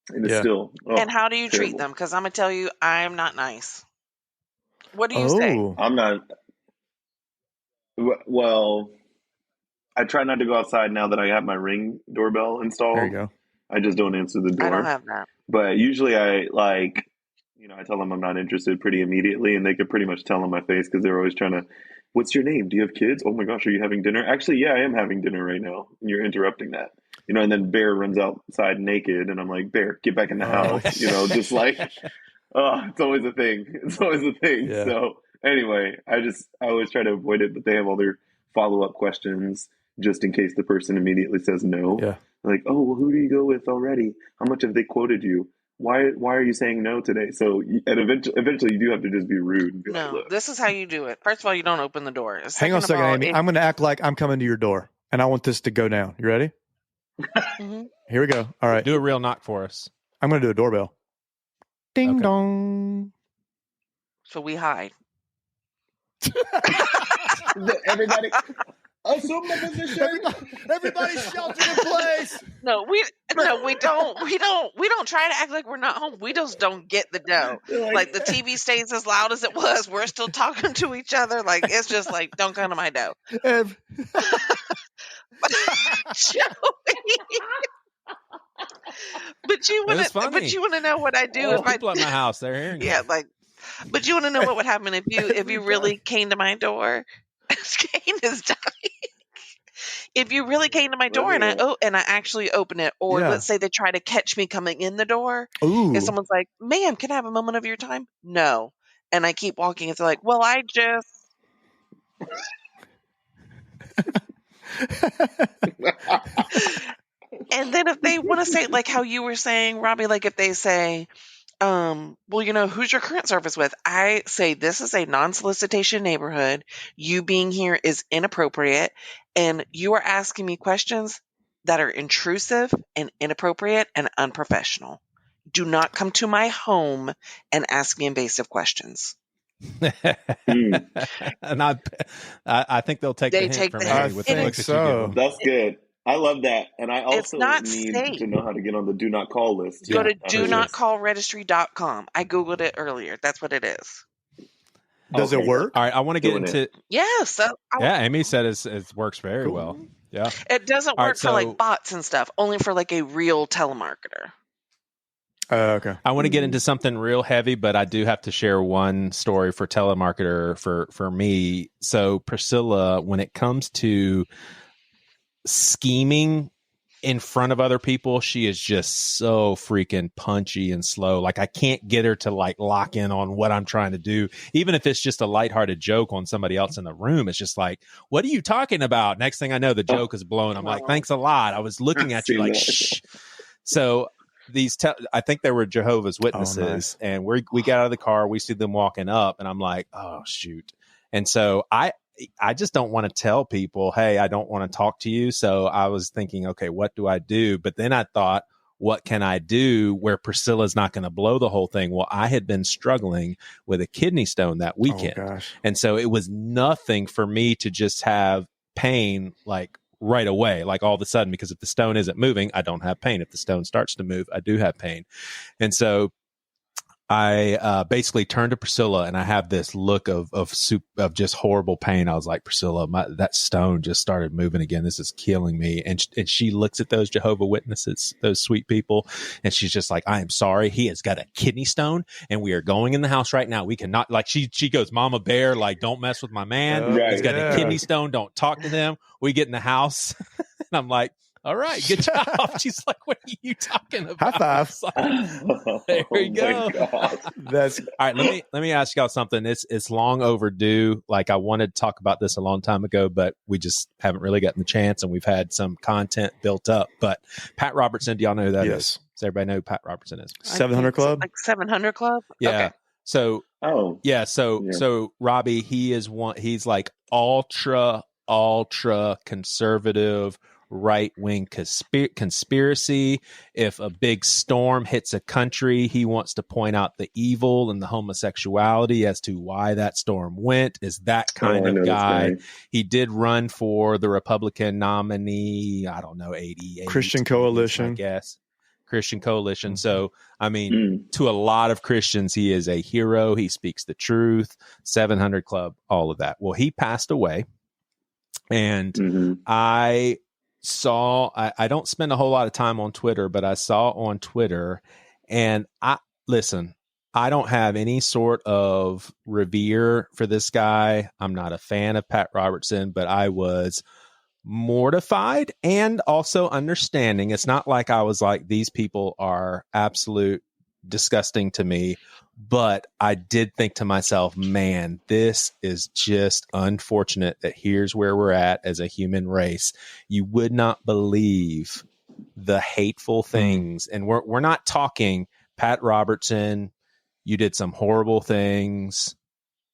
and it's still. And how do you treat them? Because I'm gonna tell you, I'm not nice. What do you say? I'm not. Well, I try not to go outside now that I have my Ring doorbell installed. There you go. I just don't answer the door. I don't have that. But usually I I tell them I'm not interested pretty immediately, and they could pretty much tell on my face because they're always trying to, what's your name? Do you have kids? Oh my gosh, are you having dinner? Actually, yeah, I am having dinner right now, and you're interrupting that. And then Bear runs outside naked, and I'm like, Bear, get back in the house. Just like, it's always a thing. It's always a thing. Yeah. So anyway, I always try to avoid it, but they have all their follow-up questions just in case the person immediately says no. Yeah. Like, oh, well, who do you go with already? How much have they quoted you? Why are you saying no today? So, and eventually you do have to just be rude and be like, No, look. this is how you do it. First of all, you don't open the door. Hang on a second, Amy. I'm going to act like I'm coming to your door, and I want this to go down. You ready? Here we go. All right. Do a real knock for us. I'm going to do a doorbell. Ding dong. So we hide. Everybody, assume the position. Everybody's sheltered in place. No, we don't try to act like we're not home. We just don't get the dough. Like the TV stays as loud as it was. We're still talking to each other. Like it's just like, don't come to my dough. But you want to know what I do if people at my house, they're hearing yeah, like. But you want to know what would happen if you really came to my door? Kane is dying. If you really came to my door and I actually open it, or let's say they try to catch me coming in the door, and someone's like, "Ma'am, can I have a moment of your time?" No, and I keep walking. It's like, well, I just. And then if they want to say, like how you were saying, Robbie, like if they say, well, who's your current service with? I say this is a non-solicitation neighborhood. You being here is inappropriate, and you are asking me questions that are intrusive and inappropriate and unprofessional. Do not come to my home and ask me invasive questions. And I think they'll take They the hint take from the Harry hint. with the And looks that so. you give them. That's good. I love that. And I It's also not need safe. to know how to get on the do not call list. Go to after this. donotcallregistry.com. I Googled it earlier. That's what it is. Does it work? All right, I want to get Doing into. Yes. Yeah, Amy said it works very well. Yeah. It doesn't All work right, for like bots and stuff, only for like a real telemarketer. Okay. I want to get into something real heavy, but I do have to share one story for telemarketer for me. So Priscilla, when it comes to scheming in front of other people, she is just so freaking punchy and slow. Like I can't get her to like lock in on what I'm trying to do. Even if it's just a lighthearted joke on somebody else in the room, it's just like, what are you talking about? Next thing I know, the joke is blown. I'm like, thanks a lot. I was looking at you like, shh. So I think they were Jehovah's Witnesses, nice. and we got out of the car, we see them walking up, and I'm like, oh shoot. And so I just don't want to tell people, hey, I don't want to talk to you. So I was thinking, okay, what do I do? But then I thought, what can I do where Priscilla's not going to blow the whole thing? Well, I had been struggling with a kidney stone that weekend. Oh, gosh. And so it was nothing for me to just have pain like right away, like all of a sudden, because if the stone isn't moving, I don't have pain. If the stone starts to move, I do have pain. And so I basically turned to Priscilla, and I have this look of just horrible pain. I was like, Priscilla, that stone just started moving again. This is killing me. And she looks at those Jehovah Witnesses, those sweet people, and she's just like, I am sorry. He has got a kidney stone, and we are going in the house right now. We cannot, like, she goes, Mama Bear, like, don't mess with my man. Right, He's got a kidney stone. Don't talk to them. We get in the house, and I'm like, all right, good job. She's like, what are you talking about? High five. Like, there we go. That's all right. Let me ask y'all something. It's long overdue. Like I wanted to talk about this a long time ago, but we just haven't really gotten the chance, and we've had some content built up. But Pat Robertson, do y'all know who that is? Does everybody know who Pat Robertson is? 700 Club? Like 700 Club? Yeah. Okay. So so Robbie, he's like ultra conservative, right-wing conspiracy. If a big storm hits a country, he wants to point out the evil and the homosexuality as to why that storm went. Is that kind of guy. He did run for the Republican nominee, I don't know, 80 Christian Coalition, I guess. Christian Coalition. So, I mean, to a lot of Christians, he is a hero. He speaks the truth. 700 Club, all of that. Well, he passed away. And I don't spend a whole lot of time on Twitter, but I saw on Twitter, and I don't have any sort of revere for this guy. I'm not a fan of Pat Robertson, but I was mortified and also understanding. It's not like I was like, these people are absolute disgusting to me. But I did think to myself, man, this is just unfortunate that here's where we're at as a human race. You would not believe the hateful things. And we're not talking Pat Robertson, you did some horrible things,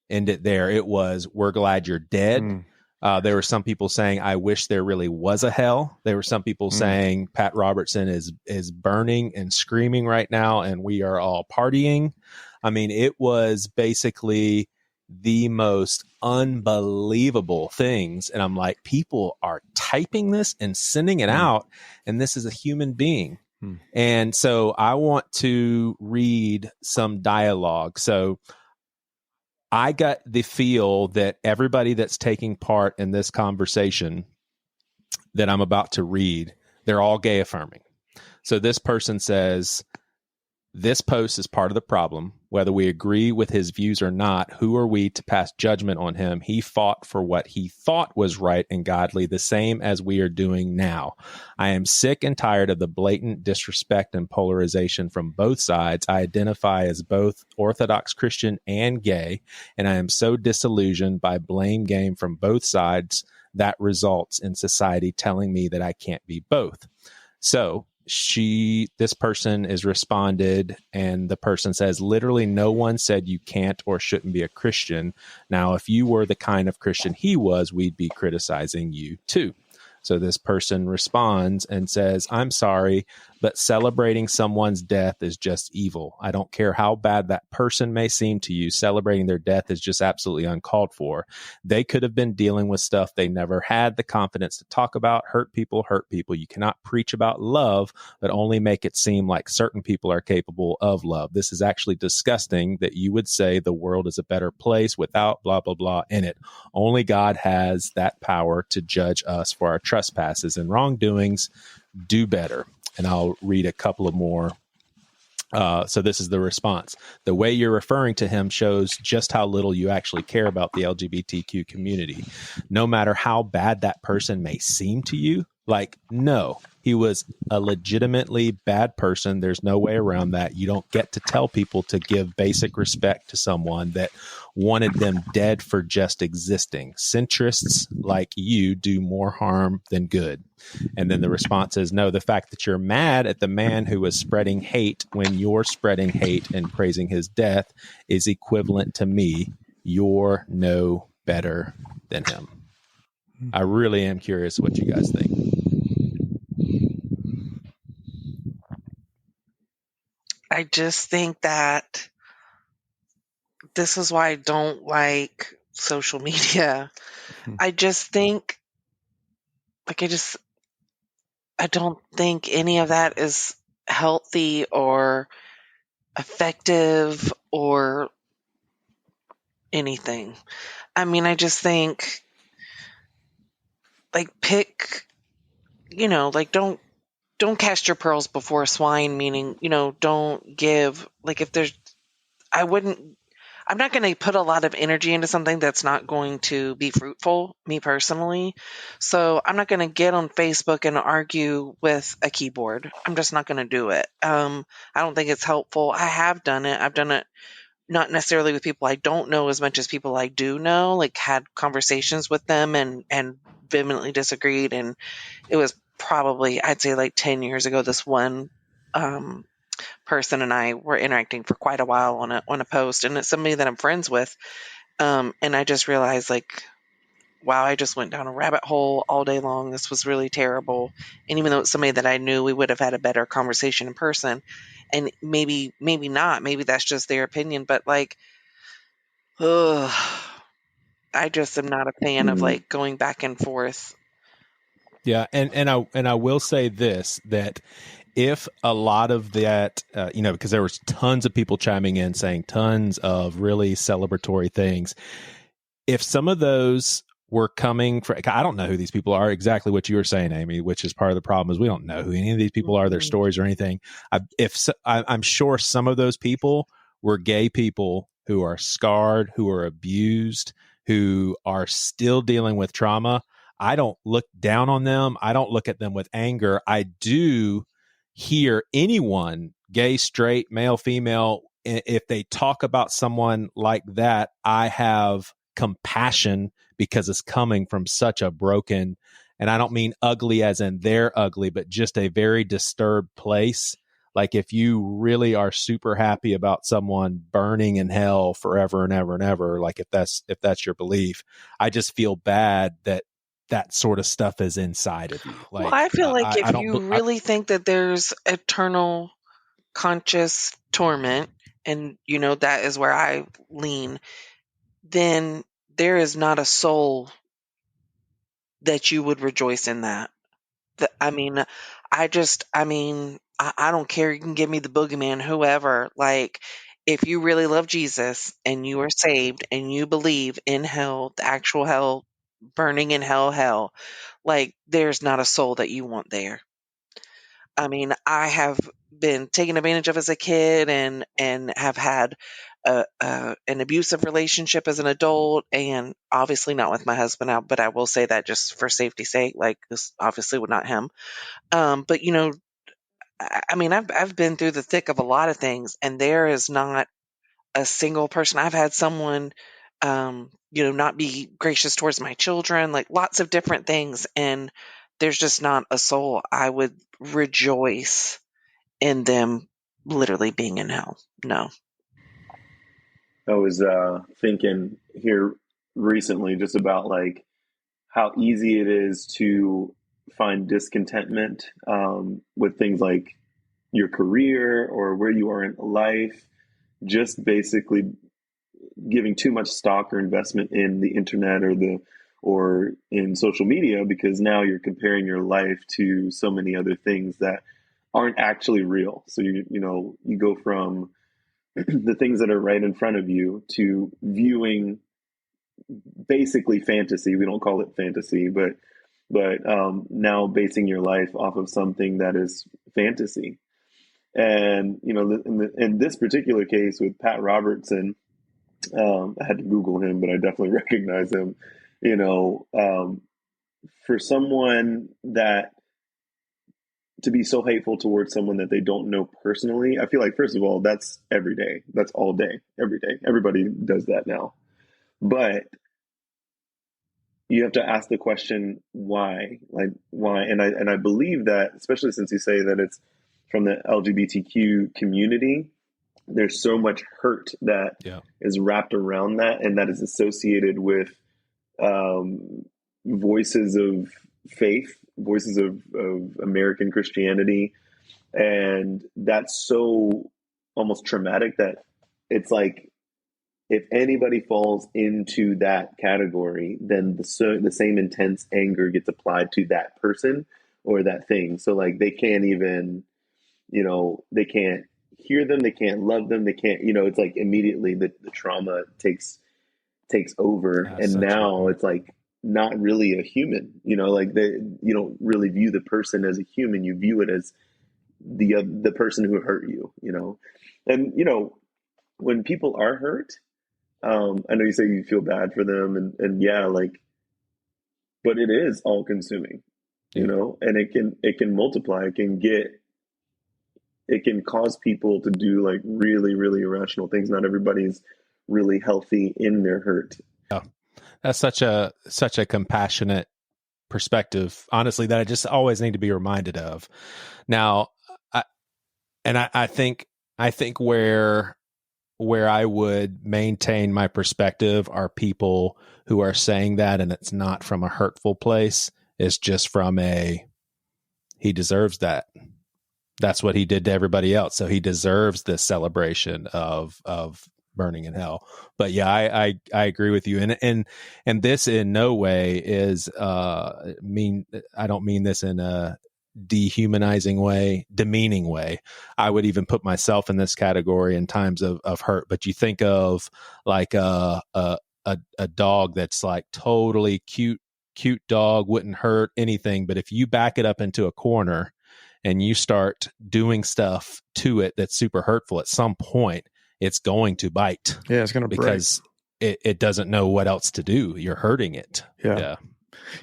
end it there. It was, we're glad you're dead. There were some people saying, I wish there really was a hell. There were some people saying Pat Robertson is burning and screaming right now, and we are all partying. I mean, it was basically the most unbelievable things. And I'm like, people are typing this and sending it out, and this is a human being. And so I want to read some dialogue. So I got the feel that everybody that's taking part in this conversation that I'm about to read, they're all gay affirming. So this person says, this post is part of the problem. Whether we agree with his views or not, who are we to pass judgment on him? He fought for what he thought was right and godly, the same as we are doing now. I am sick and tired of the blatant disrespect and polarization from both sides. I identify as both Orthodox Christian and gay, and I am so disillusioned by blame game from both sides that results in society telling me that I can't be both. So this person is responded, and the person says, literally no one said you can't or shouldn't be a Christian. Now, if you were the kind of Christian he was, we'd be criticizing you too. So this person responds and says, I'm sorry, but celebrating someone's death is just evil. I don't care how bad that person may seem to you. Celebrating their death is just absolutely uncalled for. They could have been dealing with stuff they never had the confidence to talk about. Hurt people. You cannot preach about love, but only make it seem like certain people are capable of love. This is actually disgusting that you would say the world is a better place without blah, blah, blah in it. Only God has that power to judge us for our trespasses and wrongdoings. Do better. And I'll read a couple of more. So this is the response. The way you're referring to him shows just how little you actually care about the LGBTQ community. No matter how bad that person may seem to you, like, no, he was a legitimately bad person. There's no way around that. You don't get to tell people to give basic respect to someone that wanted them dead for just existing. Centrists like you do more harm than good. And then the response is, no, the fact that you're mad at the man who was spreading hate when you're spreading hate and praising his death is equivalent to me. You're no better than him. I really am curious what you guys think. I just think that this is why I don't like social media. I just think, like, I don't think any of that is healthy or effective or anything. I mean, I just think, like, don't cast your pearls before swine, meaning, don't give, like, if there's, I'm not going to put a lot of energy into something that's not going to be fruitful, me personally. So I'm not going to get on Facebook and argue with a keyboard. I'm just not going to do it. I don't think it's helpful. I have done it. I've done it not necessarily with people I don't know as much as people I do know, like had conversations with them and vehemently disagreed. And it was probably, I'd say, like 10 years ago, this one person and I were interacting for quite a while on a post, and it's somebody that I'm friends with. And I just realized, like, wow, I just went down a rabbit hole all day long. This was really terrible. And even though it's somebody that I knew, we would have had a better conversation in person. And maybe not. Maybe that's just their opinion. But, like, I just am not a fan of, like, going back and forth. Yeah, and I will say this, that if a lot of that, because there was tons of people chiming in saying tons of really celebratory things, if some of those were coming from, I don't know who these people are, exactly what you were saying, Amy, which is part of the problem, is we don't know who any of these people are, their stories or anything. I'm sure some of those people were gay people who are scarred, who are abused, who are still dealing with trauma. I don't look down on them. I don't look at them with anger. I do hear anyone, gay, straight, male, female, if they talk about someone like that, I have compassion because it's coming from such a broken, and I don't mean ugly as in they're ugly, but just a very disturbed place. Like, if you really are super happy about someone burning in hell forever and ever and ever, like if that's your belief, I just feel bad that sort of stuff is inside of you. Like, well, I feel like if you really think that there's eternal conscious torment, and that is where I lean, then there is not a soul that you would rejoice in that. I don't care. You can give me the boogeyman, whoever. Like, if you really love Jesus and you are saved and you believe in hell, the actual hell, burning in hell, like, there's not a soul that you want there. I mean, I have been taken advantage of as a kid and have had an abusive relationship as an adult, and obviously not with my husband now, but I will say that just for safety's sake, like, this obviously was not him. But I mean, I've been through the thick of a lot of things, and there is not a single person. I've had someone, not be gracious towards my children, like lots of different things. And there's just not a soul, I would rejoice in them literally being in hell. No. I was thinking here recently just about like how easy it is to find discontentment with things like your career or where you are in life, just basically giving too much stock or investment in the internet or in social media, because now you're comparing your life to so many other things that aren't actually real. So you go from the things that are right in front of you to viewing basically fantasy. We don't call it fantasy, but now basing your life off of something that is fantasy. And in this particular case with Pat Robertson, I had to Google him, but I definitely recognize him. For someone that to be so hateful towards someone that they don't know personally, I feel like, first of all, that's every day. That's all day, every day. Everybody does that now. But you have to ask the question, why? Like, why? And I believe that, especially since you say that it's from the LGBTQ community, there's so much hurt that is wrapped around that, and that is associated with voices of faith, voices of American Christianity. And that's so almost traumatic that it's like, if anybody falls into that category, then the same intense anger gets applied to that person or that thing. So like they can't even, they can't hear them, they can't love them, they can't, it's like immediately the trauma takes over. And now it's like not really a human, like you don't really view the person as a human, you view it as the person who hurt you, And when people are hurt, I know you say you feel bad for them, and yeah, like, but it is all consuming, and it can multiply. It can cause people to do like really, really irrational things. Not everybody's really healthy in their hurt. Yeah. That's such a compassionate perspective, honestly, that I just always need to be reminded of. Now, I think where I would maintain my perspective are people who are saying that, and it's not from a hurtful place. It's just from he deserves that. That's what he did to everybody else. So he deserves this celebration of burning in hell. But yeah, I agree with you. And this in no way is, I don't mean this in a dehumanizing way, demeaning way. I would even put myself in this category in times of hurt. But you think of like a dog that's like totally cute dog, wouldn't hurt anything. But if you back it up into a corner and you start doing stuff to it that's super hurtful, at some point it's going to bite. Yeah, it's going to break. Because it doesn't know what else to do. You're hurting it. Yeah.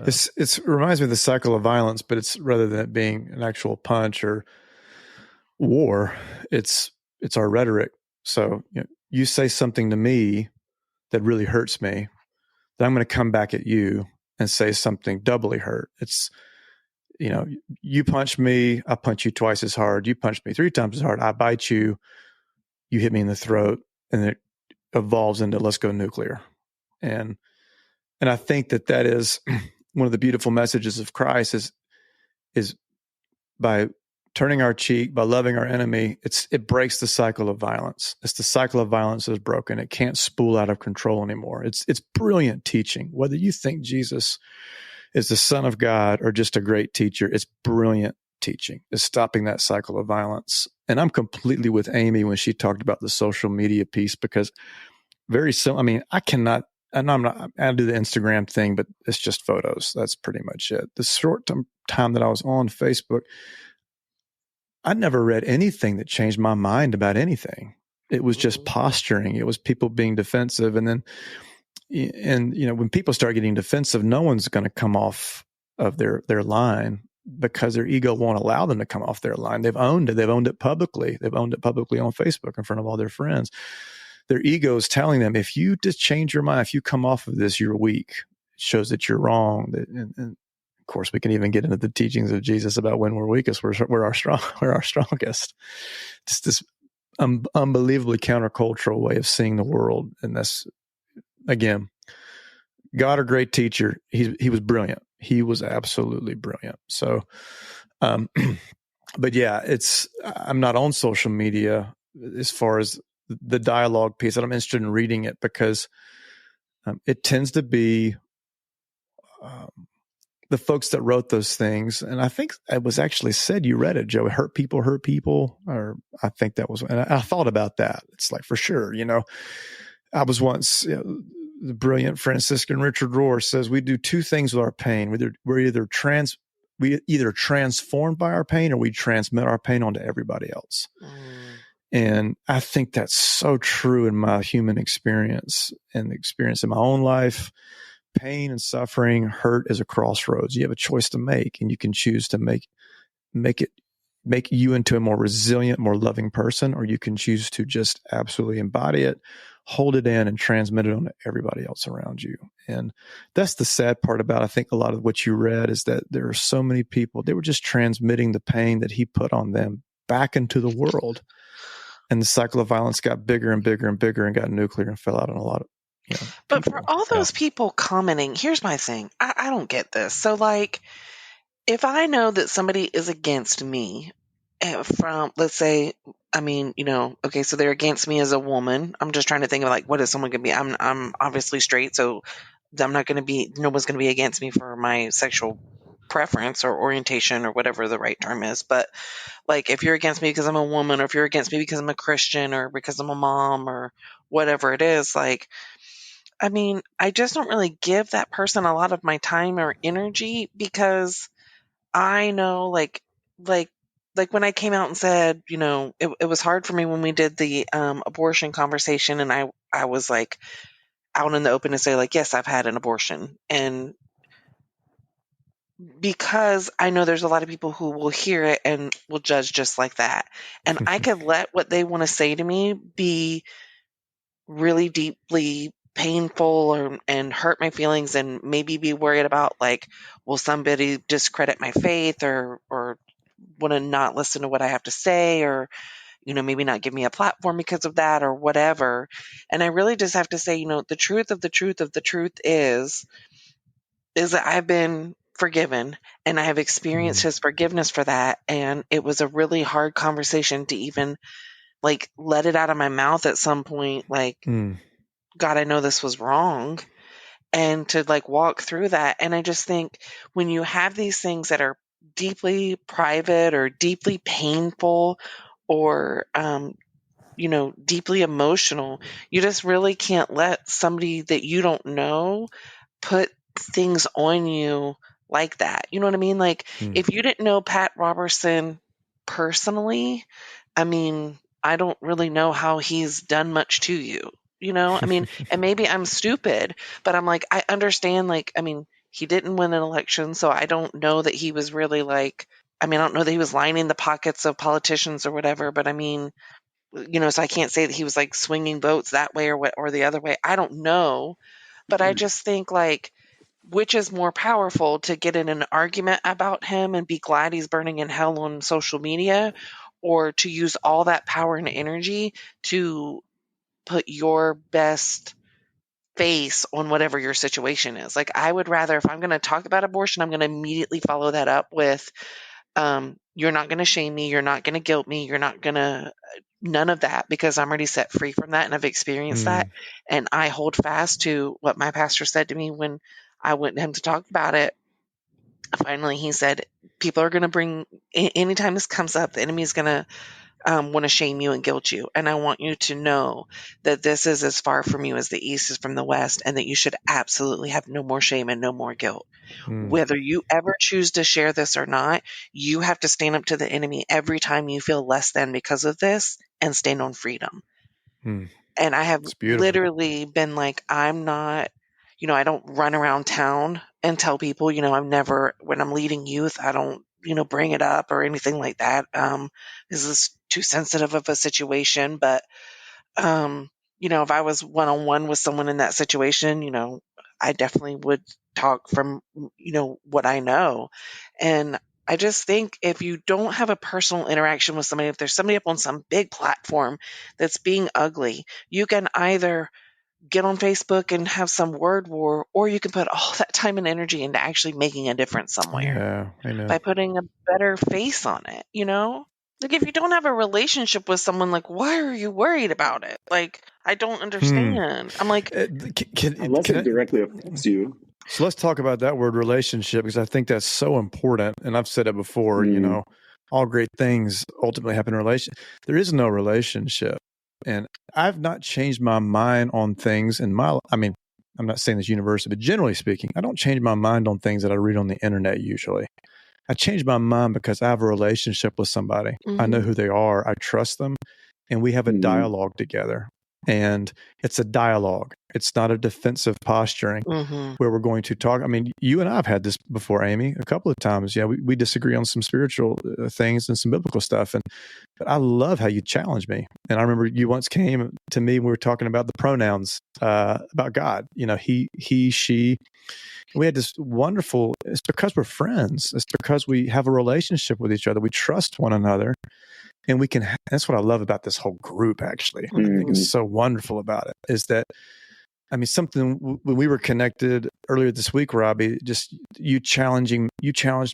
It reminds me of the cycle of violence, but it's rather than it being an actual punch or war, it's our rhetoric. So you say something to me that really hurts me, then I'm going to come back at you and say something doubly hurt. It's, you punch me, I punch you twice as hard. You punch me 3 times as hard. I bite you, you hit me in the throat, and it evolves into let's go nuclear. And I think that is one of the beautiful messages of Christ is by turning our cheek, by loving our enemy, it breaks the cycle of violence. It's the cycle of violence that is broken. It can't spool out of control anymore. It's brilliant teaching. Whether you think Jesus is the Son of God or just a great teacher, it's brilliant teaching. It's stopping that cycle of violence. And I'm completely with Amy when she talked about the social media piece, because very simple. I mean, I cannot, and I do the Instagram thing, but it's just photos. That's pretty much it. The short time that I was on Facebook, I never read anything that changed my mind about anything. It was just posturing. It was people being defensive. And when people start getting defensive, no one's going to come off of their line because their ego won't allow them to come off their line. They've owned it. They've owned it publicly. They've owned it publicly on Facebook in front of all their friends. Their ego is telling them, if you just change your mind, if you come off of this, you're weak. It shows that you're wrong. And Of course, we can even get into the teachings of Jesus about when we're weakest, we're our strongest. Just this unbelievably countercultural way of seeing the world. And that's, again, God, a great teacher. He was brilliant. He was absolutely brilliant. So, but yeah, I'm not on social media as far as the dialogue piece, and I'm interested in reading it because it tends to be the folks that wrote those things. And I think it was actually said, you read it, Joe, hurt people, or I think that was, and I thought about that. It's like, for sure, I was once, the brilliant Franciscan Richard Rohr says, we do two things with our pain. We either transformed by our pain, or we transmit our pain onto everybody else. And I think that's so true in my human experience and the experience in my own life. Pain and suffering, hurt is a crossroads. You have a choice to make, and you can choose to make you into a more resilient, more loving person, or you can choose to just absolutely embody it, hold it in, and transmit it on to everybody else around you. And that's the sad part about, I think, a lot of what you read is that there are so many people, they were just transmitting the pain that he put on them back into the world. And the cycle of violence got bigger and bigger and bigger and got nuclear and fell out on a lot of But for all those people commenting, here's my thing. I don't get this. So, like, if I know that somebody is against me from, let's say, okay, so they're against me as a woman. I'm just trying to think of, like, what is someone going to be? I'm obviously straight, so no one's going to be against me for my sexual preference or orientation or whatever the right term is. But, like, if you're against me because I'm a woman, or if you're against me because I'm a Christian, or because I'm a mom, or whatever it is, like, I just don't really give that person a lot of my time or energy, because I know, like when I came out and said, it was hard for me when we did the abortion conversation, and I was like out in the open to say, like, yes, I've had an abortion. And because I know there's a lot of people who will hear it and will judge just like that. And I could let what they want to say to me be really deeply painful and hurt my feelings, and maybe be worried about, like, will somebody discredit my faith, or want to not listen to what I have to say, or maybe not give me a platform because of that, or whatever. And I really just have to say, the truth of the truth of the truth is that I've been forgiven, and I have experienced his forgiveness for that. And it was a really hard conversation to even, like, let it out of my mouth at some point, like, God, I know this was wrong, and to, like, walk through that. And I just think when you have these things that are deeply private or deeply painful or, deeply emotional, you just really can't let somebody that you don't know put things on you like that. You know what I mean? Like, if you didn't know Pat Robertson personally, I don't really know how he's done much to you. And maybe I'm stupid, but I'm like, I understand, like, he didn't win an election, so I don't know that he was really, like, I don't know that he was lining the pockets of politicians or whatever, but so I can't say that he was, like, swinging votes that way or the other way. I don't know, but I just think, like, which is more powerful, to get in an argument about him and be glad he's burning in hell on social media, or to use all that power and energy to put your best face on whatever your situation is. Like, I would rather, if I'm going to talk about abortion, I'm going to immediately follow that up with, you're not going to shame me. You're not going to guilt me. You're not going to, none of that, because I'm already set free from that and I've experienced that. And I hold fast to what my pastor said to me when I went to him to talk about it. Finally, he said, people are going to bring, anytime this comes up, the enemy is going to want to shame you and guilt you. And I want you to know that this is as far from you as the east is from the west, and that you should absolutely have no more shame and no more guilt. Whether you ever choose to share this or not, you have to stand up to the enemy every time you feel less than because of this, and stand on freedom. And I have literally been like, I'm not, I don't run around town and tell people, I've never, when I'm leading youth, I don't, bring it up or anything like that. This is too sensitive of a situation, but, if I was one-on-one with someone in that situation, I definitely would talk from, what I know. And I just think if you don't have a personal interaction with somebody, if there's somebody up on some big platform that's being ugly, you can either get on Facebook and have some word war, or you can put all that time and energy into actually making a difference somewhere by putting a better face on it, Like if you don't have a relationship with someone, like why are you worried about it? Like I don't understand. I'm like, unless it directly affects you. So let's talk about that word relationship, because I think that's so important. And I've said it before, all great things ultimately happen in relation. There is no relationship. And I've not changed my mind on things I'm not saying this universally, but generally speaking, I don't change my mind on things that I read on the internet usually. I change my mind because I have a relationship with somebody. Mm-hmm. I know who they are. I trust them. And we have a dialogue together. And it's a dialogue. It's not a defensive posturing where we're going to talk. I mean, you and I have had this before, Amy, a couple of times. Yeah, we disagree on some spiritual things and some biblical stuff. But I love how you challenge me. And I remember you once came to me and we were talking about the pronouns, about God. He, she. We had this wonderful, it's because we're friends. It's because we have a relationship with each other. We trust one another. And we can, that's what I love about this whole group, actually. I think is so wonderful about it is that, something when we were connected earlier this week, Robbie, just you challenged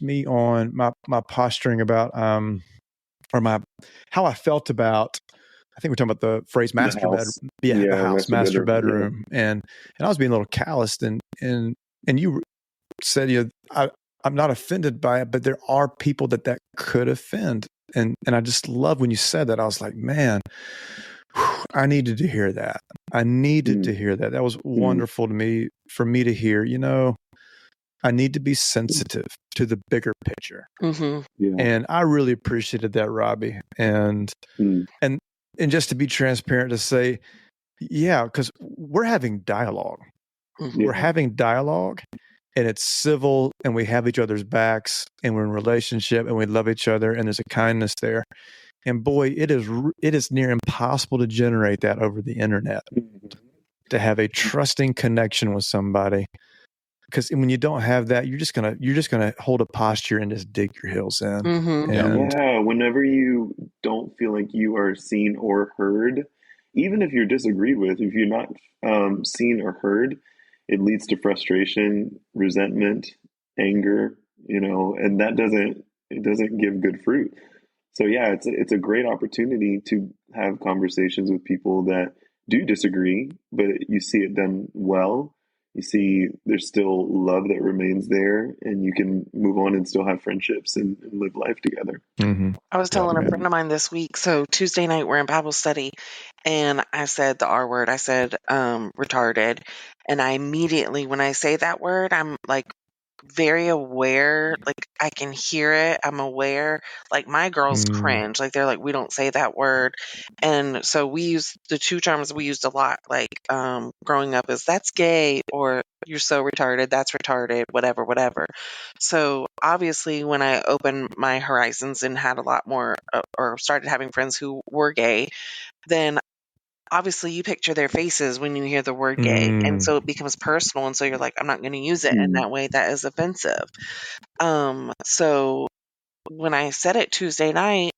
me on my posturing about, how I felt about, I think we're talking about the phrase master bedroom. The house, master bedroom. Yeah. And I was being a little calloused and you said, I'm not offended by it, but there are people that could offend. And I just love when you said that. I was like, man, I needed to hear that. I needed to hear that. That was wonderful to me, for me to hear, I need to be sensitive to the bigger picture. Mm-hmm. Yeah. And I really appreciated that, Robbie. And just to be transparent, to say, yeah, because we're having dialogue. Mm-hmm. We're having dialogue. And it's civil, and we have each other's backs, and we're in a relationship, and we love each other, and there's a kindness there. And boy, it is near impossible to generate that over the internet, to have a trusting connection with somebody. Because when you don't have that, you're just gonna hold a posture and just dig your heels in. Mm-hmm. And whenever you don't feel like you are seen or heard, even if you're disagreed with, if you're not seen or heard, it leads to frustration, resentment, anger, and that doesn't give good fruit. So yeah, it's a great opportunity to have conversations with people that do disagree, but you see it done well. You see there's still love that remains there, and you can move on and still have friendships and live life together. Mm-hmm. I was telling a friend of mine this week, so Tuesday night we're in Bible study, and I said the R word. I said retarded, and I immediately, when I say that word, I'm like very aware, like I can hear it. I'm aware, like my girls cringe, like they're like, we don't say that word. And so we use the two terms we used a lot, like growing up, is that's gay, or you're so retarded, that's retarded, whatever. So obviously when I opened my horizons and had a lot more or started having friends who were gay, then obviously you picture their faces when you hear the word gay. And so it becomes personal. And so you're like, I'm not going to use it in that way. That is offensive. So when I said it Tuesday night,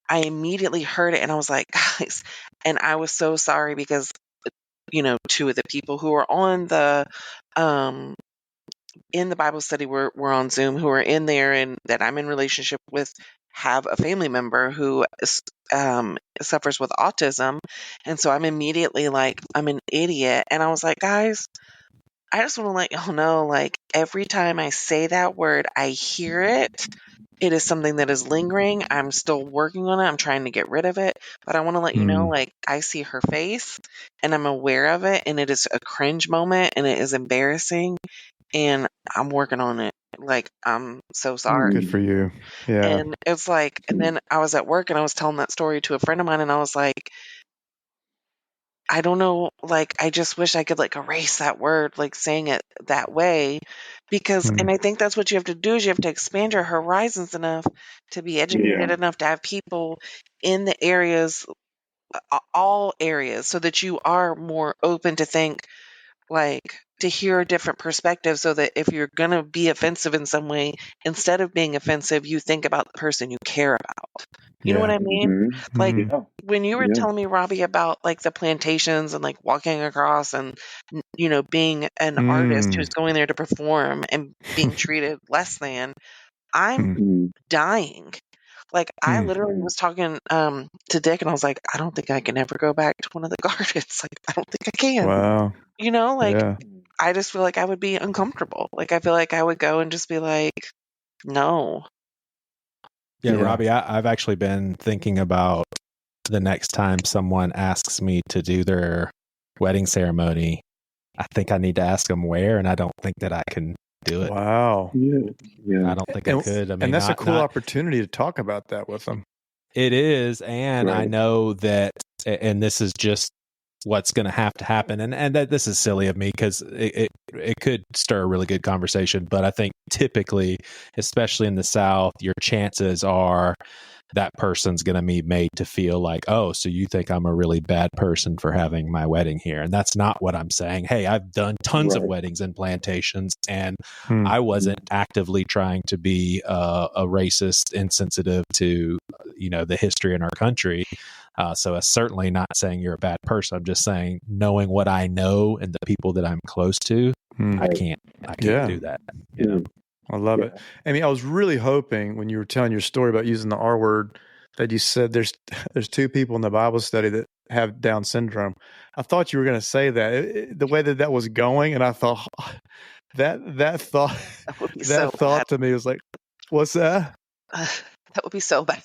I immediately heard it and I was like, guys, and I was so sorry because, two of the people who were on the, in the Bible study were on Zoom, who are in there and that I'm in relationship with, have a family member who suffers with autism. And so I'm immediately like, I'm an idiot. And I was like, guys, I just want to let y'all know, like, every time I say that word, I hear it. It is something that is lingering. I'm still working on it. I'm trying to get rid of it. But I want to let you know, like, I see her face and I'm aware of it. And it is a cringe moment and it is embarrassing. And I'm working on it. Like, I'm so sorry. Good for you. Yeah. And it's like, and then I was at work and I was telling that story to a friend of mine and I was like, I don't know, like, I just wish I could like erase that word, like saying it that way, because, and I think that's what you have to do is you have to expand your horizons enough to be educated enough to have people in the areas, all areas, so that you are more open to think, like to hear a different perspective, so that if you're going to be offensive in some way, instead of being offensive, you think about the person you care about. You know what I mean? Like when you were telling me, Robbie, about like the plantations and like walking across and, you know, being an artist who's going there to perform and being treated less than, I'm dying. Like I literally was talking to Dick, and I was like, I don't think I can ever go back to one of the gardens. Like I don't think I can. Wow. You know, like I just feel like I would be uncomfortable. Like I feel like I would go and just be like, no. Yeah, Robbie, I've actually been thinking about the next time someone asks me to do their wedding ceremony, I think I need to ask them where, and I don't think that I can do it. Wow. Yeah. I don't think I could. I mean, and that's a cool opportunity to talk about that with them. It is, and I know that, and this is just what's going to have to happen, and that this is silly of me because it could stir a really good conversation, but I think typically, especially in the South, your chances are that person's going to be made to feel like, oh, so you think I'm a really bad person for having my wedding here. And that's not what I'm saying. Hey, I've done tons of weddings and plantations, and I wasn't actively trying to be a racist, insensitive to, you know, the history in our country. So I'm certainly not saying you're a bad person. I'm just saying, knowing what I know and the people that I'm close to, I can't do that. You know? I love it. I mean, I was really hoping when you were telling your story about using the R word that you said there's two people in the Bible study that have Down syndrome. I thought you were going to say that the way that was going, and I thought that thought to me was like, what's that? That would be so bad.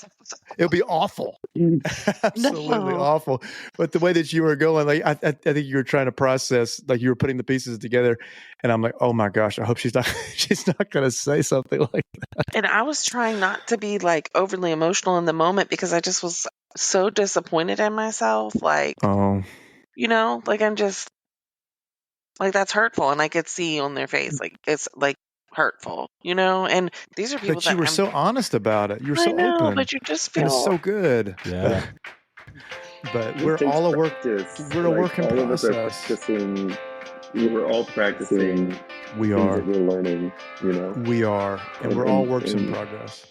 It would be awful. Absolutely awful. But the way that you were going, like I think you were trying to process, like you were putting the pieces together, and I'm like, oh my gosh, I hope she's not going to say something like that. And I was trying not to be like overly emotional in the moment because I just was so disappointed in myself. Like, you know, like I'm just like, that's hurtful, and I could see on their face, like it's like hurtful, you know. And these are people that you were so honest about it. You were so open. But you just feel it's so good. Yeah. But we're all a work. We're a work in process. We're all practicing. We are. We're learning. You know. We are, and we're all works in progress.